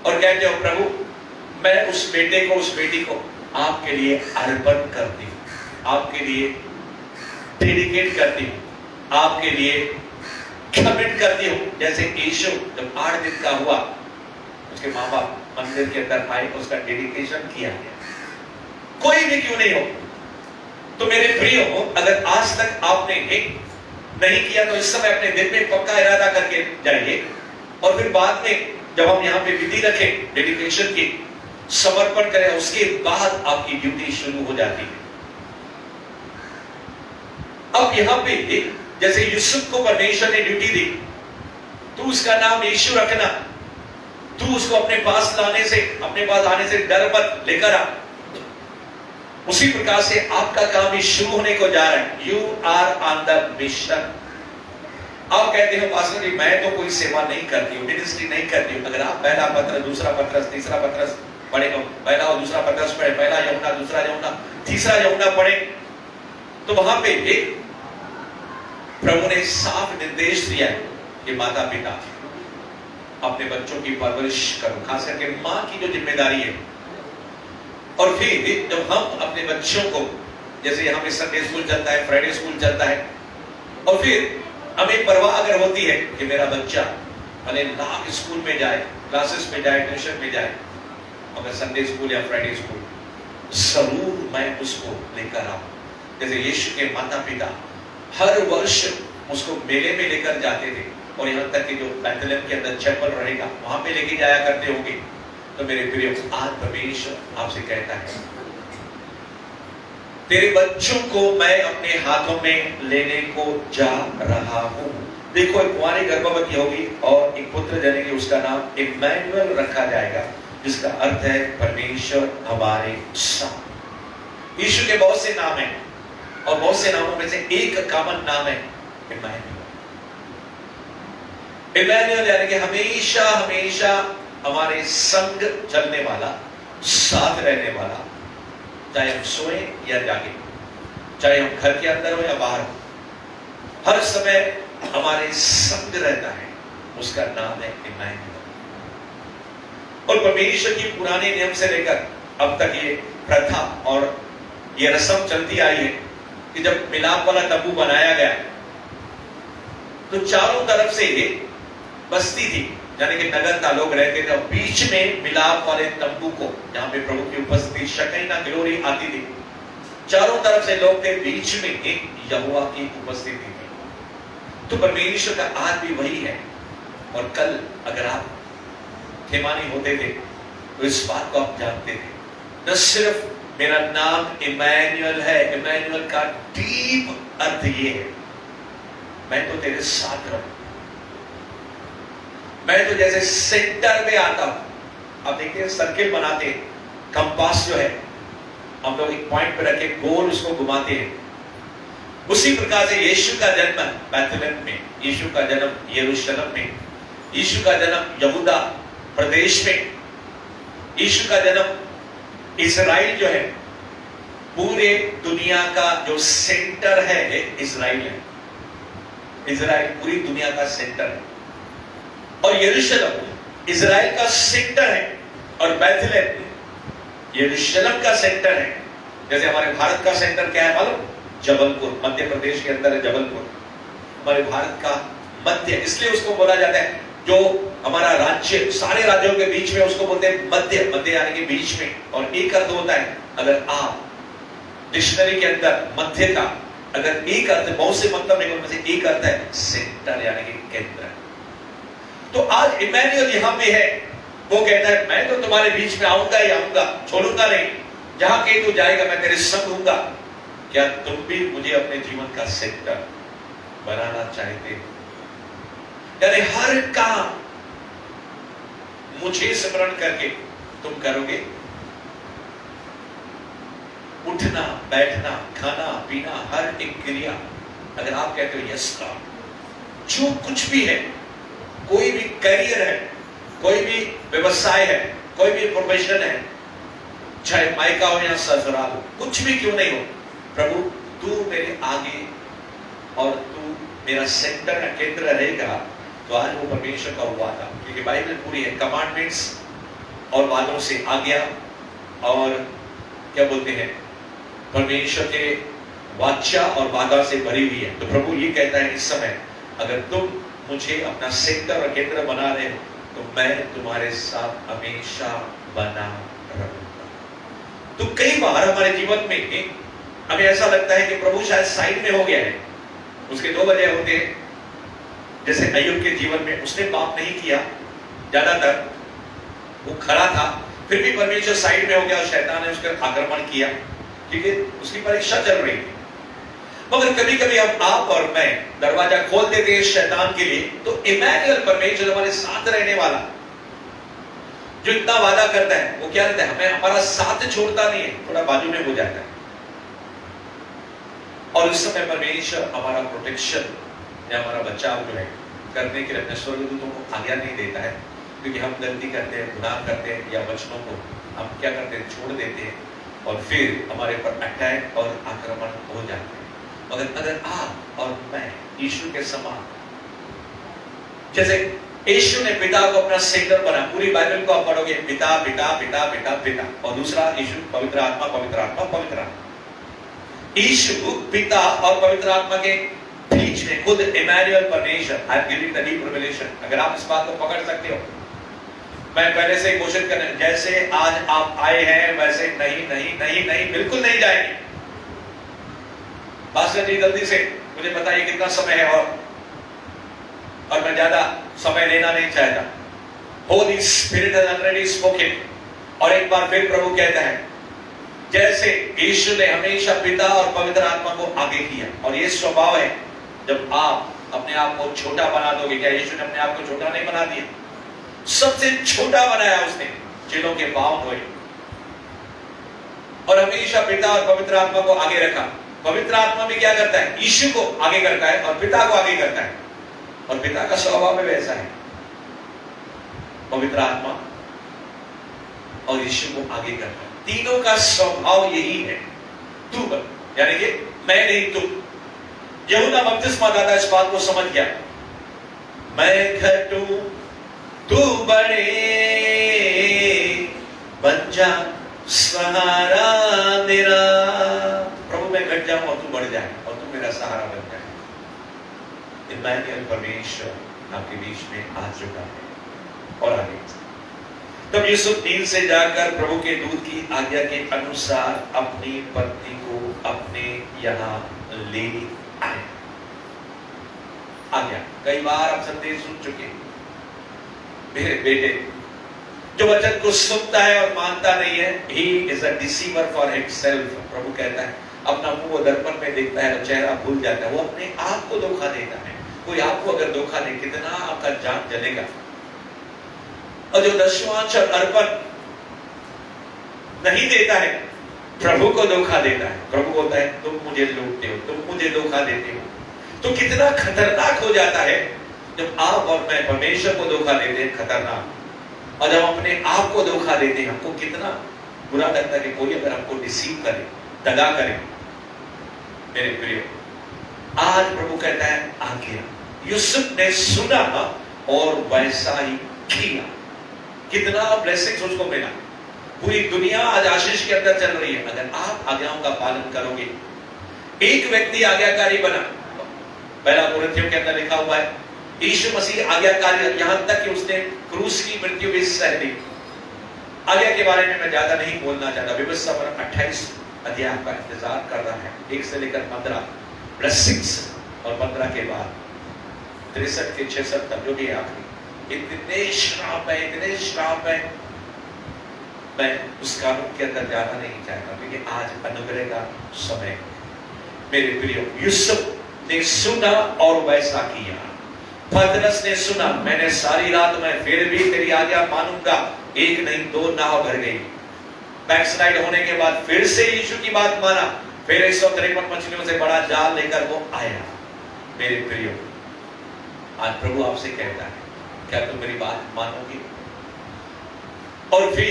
[SPEAKER 2] और कहते हो प्रभु मैं उस बेटे को, उस बेटी को आपके लिए अर्पण करती हूँ, आपके लिए डेडिकेट करती हूँ, आपके लिए कमिट करती हूँ। जैसे यीशु जब 8 दिन का हुआ, उसके माँ बाप मंदिर के अंदर आए, उसका डेडिकेशन किया गया। कोई भी क्यों नहीं हो, तो मेरे प्रिय हो, अगर आज तक आपने नहीं किया तो इस समय अपने दिल में पक्का इरादा करके जाइए, और फिर बाद में जब हम यहाँ पे विधि रखें डेडिकेशन की, समर्पण करें, उसके बाद आपकी ड्यूटी शुरू हो जाती है। अब यहाँ पे जैसे यूसुफ को परमेश्वर ने ड्यूटी दी, तू उसका नाम यीशु रखना, तू उसको अपने पास लाने से, अपने पास आने से डर मत, लेकर आ। उसी प्रकार से आपका काम ही शुरू होने को जा रहा है। You are on the mission. आप कहते हो पास्टर जी मैं तो कोई सेवा नहीं करती हूँ, मिनिस्ट्री नहीं करती हूँ। अगर आप पहला पत्र, दूसरा पत्रस, तीसरा पत्रस पढ़े, पहला और दूसरा पत्रस पढ़े, पहला यूहन्ना, दूसरा यूहन्ना, तीसरा यूहन्ना पढ़े, तो वहां पे प्रभु ने साफ निर्देश दिया है कि माता पिता अपने बच्चों की परवरिश करो, खास करके माँ की जो जिम्मेदारी है। और फिर जब हम अपने बच्चों को, जैसे यहाँ पे संडे स्कूल चलता है, फ्राइडे स्कूल चलता है, और फिर हमें परवाह अगर होती है कि मेरा बच्चा भले लाख स्कूल में जाए, क्लासेस में जाए, ट्यूशन में जाए, मगर संडे स्कूल या फ्राइडे स्कूल जरूर मैं उसको लेकर आऊं। जैसे यीशु के माता पिता हर वर्ष उसको मेले में लेकर जाते थे, और यहाँ तक कि जो बैथलेहम के अंदर चैपल रहेगा वहां पे लेके जाया करते होंगे। तो मेरे प्रिय, आज परमेश्वर आपसे कहता है तेरे बच्चों को मैं अपने हाथों में लेने को जा रहा हूं। देखो, एक कुंवारी गर्भवती होगी और एक पुत्र जनेगी, उसका नाम इम्मैनुएल रखा जाएगा, जिसका अर्थ है परमेश्वर हमारे साथ। यीशु के बहुत से नाम हैं, और बहुत से नामों में से एक कॉमन नाम है इम्मैनुएल। इम्मैनुएल यानी कि हमेशा हमेशा हमारे संग चलने वाला, साथ रहने वाला, चाहे हम सोए या जागे, चाहे हम घर के अंदर हो या बाहर हो, हर समय हमारे संग रहता है, उसका नाम है इम्मैनुएल। और परमेश्वर की पुराने नियम से लेकर अब तक ये प्रथा और ये रस्म चलती आई है कि जब मिलाप वाला तंबू बनाया गया तो चारों तरफ से ये बस्ती थी, यानी कि नगर का लोग रहते थे, और बीच में मिलाप वाले तंबू को, जहां पे प्रभु की उपस्थिति, शकीना ग्लोरी आती थी, चारों तरफ से लोग थे, बीच में एक यहोवा की उपस्थिति थी। तो परमेश्वर का आज भी वही है। और कल अगर आप खेमानी होते थे तो इस बात को आप जानते थे, न सिर्फ मेरा नाम इम्मैनुएल है, इम्मैनुएल का डीप अर्थ ये है मैं तो तेरे साथ रहूं, मैं तो जैसे सेंटर में आता हूं। आप देखते हैं सर्किल बनाते हैं, कंपास जो है हम लोग एक पॉइंट पे रखे गोल उसको घुमाते हैं। उसी प्रकार से यीशु का जन्म बैथलेहम में, यीशु का जन्म यरूशलेम में, यीशु का जन्म यहूदा प्रदेश में, यीशु का जन्म इस्राइल जो है, पूरे दुनिया का जो सेंटर है इस्राइल है। इस्राइल पूरी दुनिया का सेंटर है, और यरूशलेम इस्राइल का सेंटर है, और बैथलेहम यरूशलेम का सेंटर है। जैसे हमारे भारत का सेंटर क्या है मालूम? जबलपुर, मध्य प्रदेश के अंदर है जबलपुर, हमारे भारत का मध्य, इसलिए उसको बोला जाता है, जो हमारा राज्य सारे राज्यों के बीच में, उसको बोलते हैं मध्य, मध्य यानी कि बीच में। और एक अर्थ होता है, अगर आप डिक्शनरी के अंदर मध्य का अगर एक अर्थ, बहुत से मतलब नहीं, उनमें से एक अर्थ है सेंटर यानी कि केंद्र। तो आज इम्मैनुएल यहां पे है, वो कहता है मैं तो तुम्हारे बीच में आऊंगा ही आऊंगा, छोड़ूंगा नहीं, जहां कहीं तू जाएगा मैं तेरे संग हूंगा। क्या तुम भी मुझे अपने जीवन का सेंटर बनाना चाहते हो? यानी हर काम मुझे स्मरण करके तुम करोगे, उठना बैठना खाना पीना हर एक क्रिया, अगर आप कहते हो यस गॉड, जो कुछ भी है, कोई भी करियर है, कोई भी व्यवसाय है, कोई भी प्रोफेशन है, चाहे मायका हो या ससुराल हो, कुछ भी क्यों नहीं हो, प्रभु तू मेरे आगे और तू मेरा सेंटर या केंद्र रहेगा, तो आज वो परमेश्वर का हुआ था। क्योंकि बाइबल पूरी है कमांडमेंट्स और वादों से आज्ञा और क्या बोलते हैं परमेश्वर के वाचा और वादा से भरी हुई है। तो प्रभु ये कहता है इस समय अगर तुम मुझे अपना सेंटर और केंद्र बना रहे हो तो मैं तुम्हारे साथ हमेशा बना रहूंगा। तो कई बार हमारे जीवन में हमें ऐसा लगता है कि प्रभु शायद साइड में हो गया है। उसके दो वजह होते हैं। जैसे अय्यूब के जीवन में उसने पाप नहीं किया, ज्यादातर वो खरा था, फिर भी परमेश्वर साइड में हो गया और शैतान ने उस पर आक्रमण किया क्योंकि उसकी परीक्षा चल रही थी। मगर कभी कभी हम आप और मैं दरवाजा खोल देते हैं शैतान के लिए, तो इमैनुएल परमेश्वर हमारे साथ रहने वाला जो इतना वादा करता है, वो क्या करता है, हमें हमारा साथ छोड़ता नहीं है, थोड़ा बाजू में हो जाता है। और उस समय परमेश्वर हमारा प्रोटेक्शन या हमारा बचाव जो है करने के लिए अपने स्वर्गदूतों को आज्ञा नहीं देता है, क्योंकि हम गलती करते हैं, गुनाह करते हैं या वचनों को हम क्या करते हैं, छोड़ देते हैं और फिर हमारे पर अटैक और आक्रमण हो जाते हैं। मगर अगर आप और मैं यीशु के समान, जैसे यीशु ने पिता को अपना सेंटर बना, पूरी बाइबल को आप पढ़ोगे पिता पिता पिता पिता पिता, और दूसरा यीशु पवित्र आत्मा पवित्र आत्मा पवित्र आत्मा। यीशु पिता और पवित्र आत्मा के बीच में खुद इमैनुएल परमेश्वर, I am giving the deep revelation. अगर आप इस बात को पकड़ सकते हो, मैं पहले से घोषित करने, जैसे आज आप आए हैं वैसे नहीं नहीं नहीं नहीं बिल्कुल नहीं जाएंगे। पास्टर जी जल्दी से मुझे बताइए कितना समय है, और मैं ज्यादा समय लेना नहीं चाहता। Holi spirit has already spoken. और एक बार फिर प्रभु कहता है जैसे यीशु ने हमेशा पिता और पवित्र आत्मा को आगे किया, और ये स्वभाव है जब आप अपने आप को छोटा बना दोगे। क्या यीशु ने अपने आप को छोटा नहीं बना दिया? सबसे छोटा बनाया उसने, जिलों के पांव धोए और हमेशा पिता और पवित्र आत्मा को आगे रखा। पवित्र आत्मा भी क्या करता है, यीशु को आगे करता है और पिता को आगे करता है, और पिता का स्वभाव भी वैसा है, पवित्र आत्मा और यीशु को आगे करता है। तीनों का स्वभाव यही है, तू बन, यानी कि मैं नहीं तू। यूहन्ना बपतिस्मा दाता इस बात को समझ गया, मैं घटूं तू बढ़े, बन जा सहारा मेरा। प्रभु मैं घट जाऊं और तू बढ़ जाए और तू मेरा सहारा बन जाए। इमैनुएल परमेश्वर आपके बीच में आ चुका है। और आगे तब यूसुफ नील से जाकर प्रभु के दूत की आज्ञा के अनुसार अपनी पत्नी को अपने यहाँ ले आए। आज्ञा, कई बार आप संदेश सुन चुके, मेरे बेटे जो वचन को सुनता है और मानता नहीं है, he is a deceiver for himself। प्रभु कहता है अपना मुंह वो दर्पण में देखता है और चेहरा भूल जाता है, वो अपने आप को धोखा देता है। कोई आपको अगर धोखा दे, कितना आपका जान जलेगा। और जो दशमांश और अर्पण नहीं देता है, प्रभु को धोखा देता है। प्रभु बोलता है तुम मुझे लूटते हो, तुम मुझे धोखा देते हो। तो कितना खतरनाक हो जाता है जब आप और मैं परमेश्वर को धोखा देते हैं, खतरनाक। और जब अपने आप को धोखा देते हैं, हमको कितना बुरा लगता है कि कोई अगर हमको डिसीव करे, दगा करे। मेरे प्रिय, आज प्रभु कहता है आज्ञा। यूसुफ ने सुना और वैसा ही किया। कितना ब्लेसिंग्स उसको मिला। पूरी दुनिया आज आशीष के अंदर चल रही है अगर आप आज्ञाओं का पालन करोगे। एक व्यक्ति आज्ञाकारी बना, पहला कुरिन्थियों के अंदर लिखा हुआ है यीशु मसीह आज्ञाकारी, यहां तक कि उसने क्रूस की मृत्यु भी सह ली। आज्ञा के बारे में मैं ज्यादा नहीं बोलना चाहता। व्यवस्था 28 अध्याय का इंतजार कर रहा है, 1 से लेकर 15 ब्लेसिंग्स, और 15 के बाद 63 के 66 तक जो भी आखिरी इतने श्राप है, इतने श्राप है। मैं उस कानून के अंदर जाना नहीं चाहता क्योंकि आज अनुग्रह का समय। मेरे प्रियो, यूसुफ ने सुना और वैसा किया। पतरस ने सुना, मैंने सारी रात में फिर भी तेरी आज्ञा मानूंगा, एक नहीं 2 नाव भर गई। बैकस्लाइड होने के बाद फिर से यीशु की बात माना, फिर 153 मछलियों से बड़ा जाल लेकर वो आया। मेरे प्रियो, आज प्रभु आपसे कहता है, क्या तुम मेरी बात मानोगे? और फिर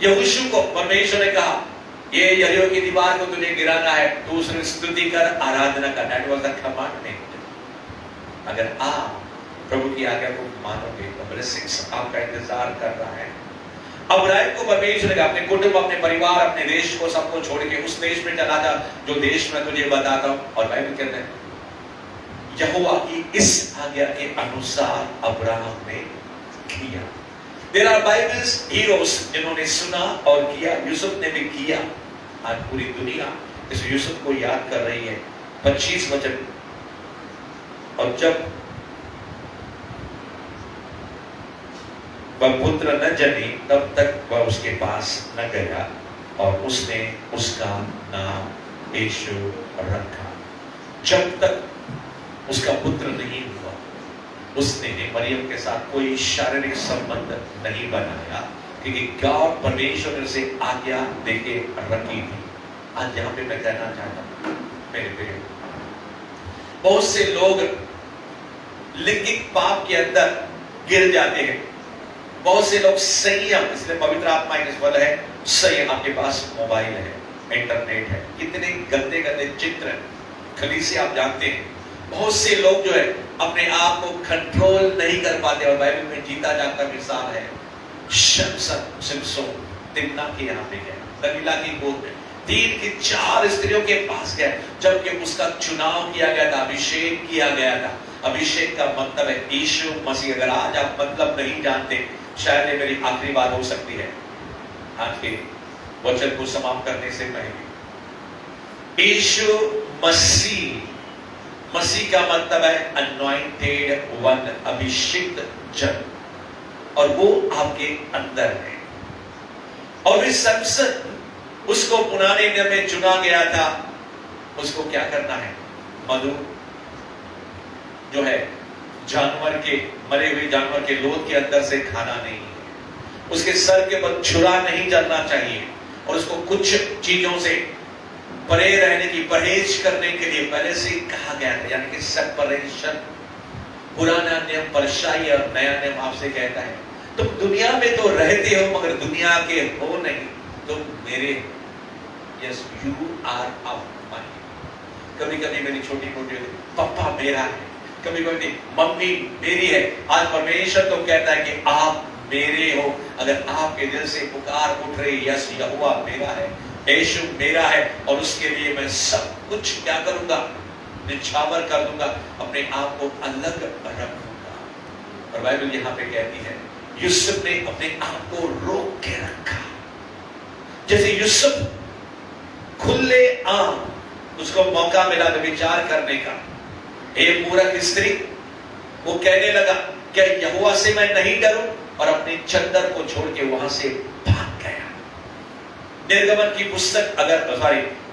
[SPEAKER 2] यहोशू को परमेश्वर ने कहा, ये यरीहो की दीवार को तुझे गिराना है, तू उसकी स्तुति कर, आराधना कर। That was the commandment. अगर आप प्रभु की आज्ञा को मानोगे तो ब्लेसिंग्स आपका इंतजार कर रहा है। अब्राहम को परमेश्वर ने अपने कुटुंब, अपने परिवार, अपने देश को सबको छोड़ के उस देश में चला जा जो देश में तुझे बताता हूं। और बाइबल कहते हैं यहोवा की इस आज्ञा के अनुसार अब्राहम ने किया। There are Bibles heroes जिन्होंने सुना और किया। यूसुफ ने भी किया। आज पूरी दुनिया इस यूसुफ को याद कर रही है। 25 वचन। और जब वह पुत्र न जनी तब तक वह उसके पास न गया और उसने उसका नाम यीशु रखा। जब तक उसका पुत्र नहीं हुआ, उसने मरियम के साथ कोई शारीरिक संबंध नहीं बनाया, क्योंकि गॉड परमेश्वर ने उसे आज्ञा देके रखी थी। आज यहाँ पे मैं कहना चाहता हूँ मेरे प्रिय, बहुत से लोग लैंगिक पाप के अंदर गिर जाते हैं। बहुत से लोग संयम, इसलिए पवित्र आत्मा इस फल है संयम। आपके पास मोबाइल है, इंटरनेट है, कितने गंदे गंदे चित्र खलीसे आप जानते हैं। बहुत से लोग जो है अपने आप को कंट्रोल नहीं कर पाते। और बाइबल में जीता जागता मिसाल है सिमसोन, तिम्ना के यहाँ पे गया, दलीला की गोद में 3 की 4 स्त्रियों के पास गया, जबकि उसका चुनाव किया गया था, अभिषेक किया गया था। अभिषेक का मतलब है यीशु मसीह। अगर आज आप मतलब नहीं जानते, शायद ये मेरी आखिरी बात हो सकती है आज के वचन को समाप्त करने से पहले। यीशु मसीह, मसीह का मतलब है अनॉइंटेड वन, अभिषिक्त जन, और वो आपके अंदर है। और इस समसन उसको पुराने नियम में चुना गया था। उसको क्या करना है? मधु जो है जानवर के, मरे हुए जानवर के लोथ के अंदर से खाना नहीं है। उसके सर के ऊपर छुरा नहीं जलना चाहिए। और उसको कुछ चीजों से परे रहने की, परहेज करने के लिए पहले से कहा गया था, यानी कि सेपरेशन। पुराना नियम परशाई और नया नियम आपसे कहता है तुम दुनिया में तो रहते हो मगर दुनिया के हो नहीं, तुम मेरे। Yes, you are of mine. कभी कभी मेरी छोटी मोटी पापा मेरा है, कभी कभी मम्मी मेरी है। आज परमेश्वर तो कहता है कि आप मेरे हो। अगर आपके दिल से पुकार उठ रही, यस यहोवा मेरा है, यीशु मेरा है, और उसके लिए मैं सब कुछ क्या करूंगा? निछावर कर दूंगा, अपने आप को अलग रखूंगा। और बाइबल यहाँ पे कहती है यूसुफ ने अपने आप को रोक के रखा। जैसे यूसुफ खुले आम उसको मौका मिला विचार करने का। हे मूर्ख स्त्री, वो कहने लगा क्या यहोवा से मैं नहीं डरूं, और अपनी चद्दर को छोड़ के वहां से भाग गया। निर्गमन की पुस्तक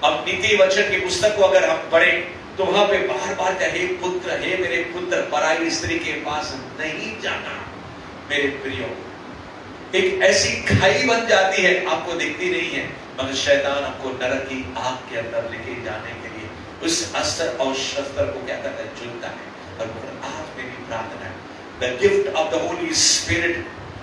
[SPEAKER 2] अब नीति वचन की पुस्तक को अगर हम पढ़ें तो वहां पे बार बार हे पुत्र, हे मेरे पुत्र, पराई स्त्री के पास नहीं जाना। मेरे प्रियो, एक ऐसी खाई बन जाती है, आपको दिखती नहीं है, मगर शैतान आपको नरक की आग के अंदर लेके जाने के लिए उस अस्त्र और शस्त्र को क्या करता है? चुनता है। और आज मेरी प्रार्थना है, the gift of the Holy Spirit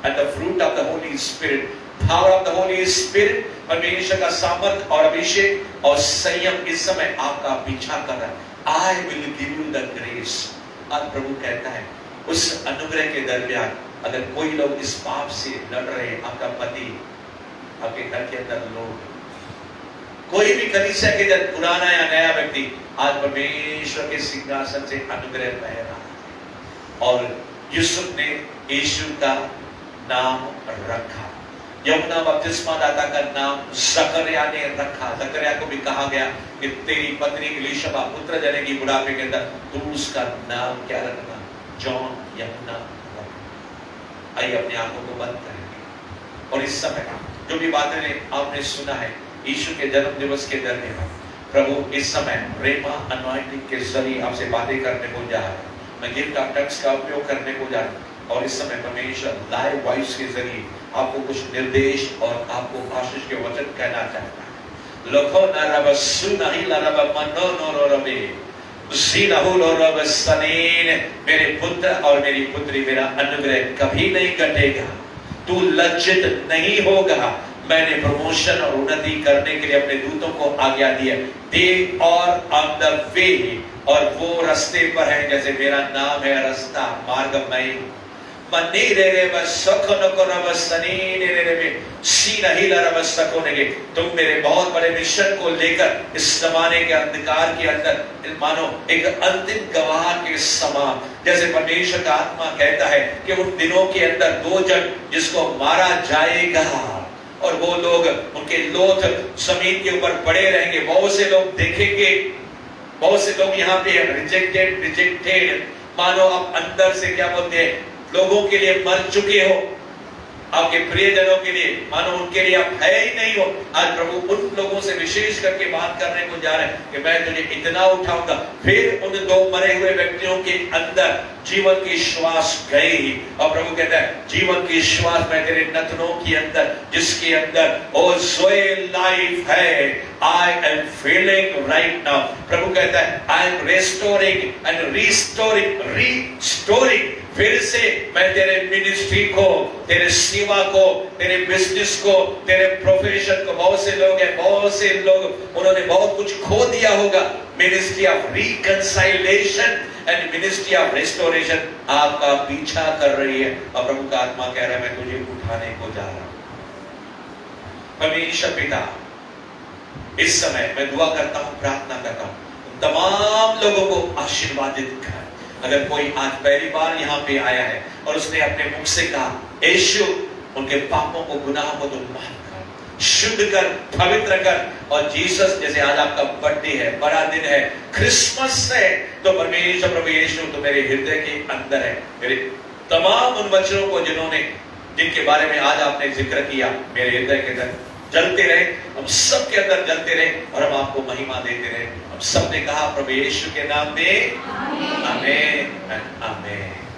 [SPEAKER 2] and the fruit of the Holy Spirit, power of the Holy Spirit, परमेश्वर का सामर्थ और अभिषेक और संयम इस समय आपका पीछा कर रहा है। I will give you the grace। आज प्रभु कहता है उस अनुग्रह के दरमियान अगर कोई लोग इस पाप से लड़ रहे हैं, आपका पति, आपके घर के अंदर लोग, कोई भी कलीसिया के अंदर पुराना या नया व्यक्ति, आज परमेश्वर के सिंहासन से अनुग्रह बह रहा है। और यूसुफ ने यीशु का नाम रखा। यूहन्ना बपतिस्मा दाता का नाम जकरिया ने रखा। जकरिया को भी कहा गया कि तेरी पत्नी एलीशबा पुत्र जनेगी बुढ़ापे के अंदर, तू उसका नाम क्या रखना? जॉन, यूहन्ना। आइए अपनी आंखों को बंद करेंगे और इस समय जो भी बातें आपने सुना है यीशु के जन्म दिवस के दरमियान, प्रभु इस समय रेमा अनॉइंटिंग के जरिए आपसे बातें करने को जा रहा है। मैं गिफ्ट ऑफ टंग्स का उपयोग करने को जा रहा हूं। और इस समय परमेश्वर लाइव वॉइस के जरिए आपको कुछ निर्देश और आपको आशीष के वचन कहना चाहता है। लोखो नरब सुनहि लरब मनो नोरबे सीनहु लोरब सनीन। मेरे पुत्र और मेरी पुत्री, मेरा अनुग्रह कभी नहीं घटेगा, तू लज्जित नहीं होगा। मैंने प्रमोशन और उन्नति करने के लिए अपने दूतों को आज्ञा दी है। दे और ऑन द वे, और वो रास्ते पर है, जैसे मेरा नाम है रास्ता मार्गमय। मन्नी रे रे बस सखो नको रब सनी रे रे रे सी नहीं लरब सको नेगे। तुम मेरे बहुत बड़े मिशन को लेकर इस जमाने के अंधकार के अंदर मानो एक अंतिम गवाह के समान, जैसे परमेश्वर का आत्मा कहता है कि उन दिनों के अंदर दो जन जिसको मारा जाएगा और वो लोग उनके लोथ जमीन के ऊपर पड़े रहेंगे। बहुत से लोग देखेंगे, बहुत से लोग यहाँ पे रिजेक्टेड मानो आप अंदर से क्या बोलते हैं, लोगों के लिए मर चुके हो, आपके प्रियजनों के लिए मानो उनके लिए आप है ही नहीं हो। आज प्रभु उन लोगों से विशेष करके बात करने को जा रहे हैं कि मैं तुझे इतना उठाऊंगा। फिर उन दो मरे हुए व्यक्तियों के अंदर जीवन की श्वास गई और प्रभु कहता है जीवन की श्वास मैं तेरे नथनों के अंदर, जिसके अंदर ओ जोए लाइफ है, I am feeling right now. प्रभु कहता है I am restoring and restoring. फिर से मैं तेरे मिनिस्ट्री को, तेरे सेवा को, तेरे बिजनेस को, तेरे प्रोफेशन को, बहुत से लोग हैं, बहुत से लोग उन्होंने बहुत कुछ खो दिया होगा। Ministry of reconciliation and ministry of restoration आपका पीछा कर रही है और प्रभु का आत्मा कह रहा है मैं तुझे उठाने को जा रहा हूं। परमेश्वर पिता, इस समय मैं दुआ करता हूं, प्रार्थना करता हूं तमाम लोगों को आशीर्वादित कर। अगर कोई आज पहली बार यहाँ पे आया है और उसने अपने मुख से कहा यीशु उनके पापों को, गुनाहों को तो माफ कर, शुद्ध कर, पवित्र कर, और जीसस जैसे आज आपका बर्थडे है, बड़ा दिन है, क्रिसमस है, तो परमेश्वर प्रभु यीशु तो मेरे हृदय के अंदर है। मेरे तमाम उन बच्चों को जिनके बारे में आज आपने जिक्र किया, मेरे हृदय के अंदर जलते रहे, हम सब के अंदर जलते रहे और हम आपको महिमा देते रहे। हम सब ने कहा प्रभु यीशु के नाम में आमीन, आमीन।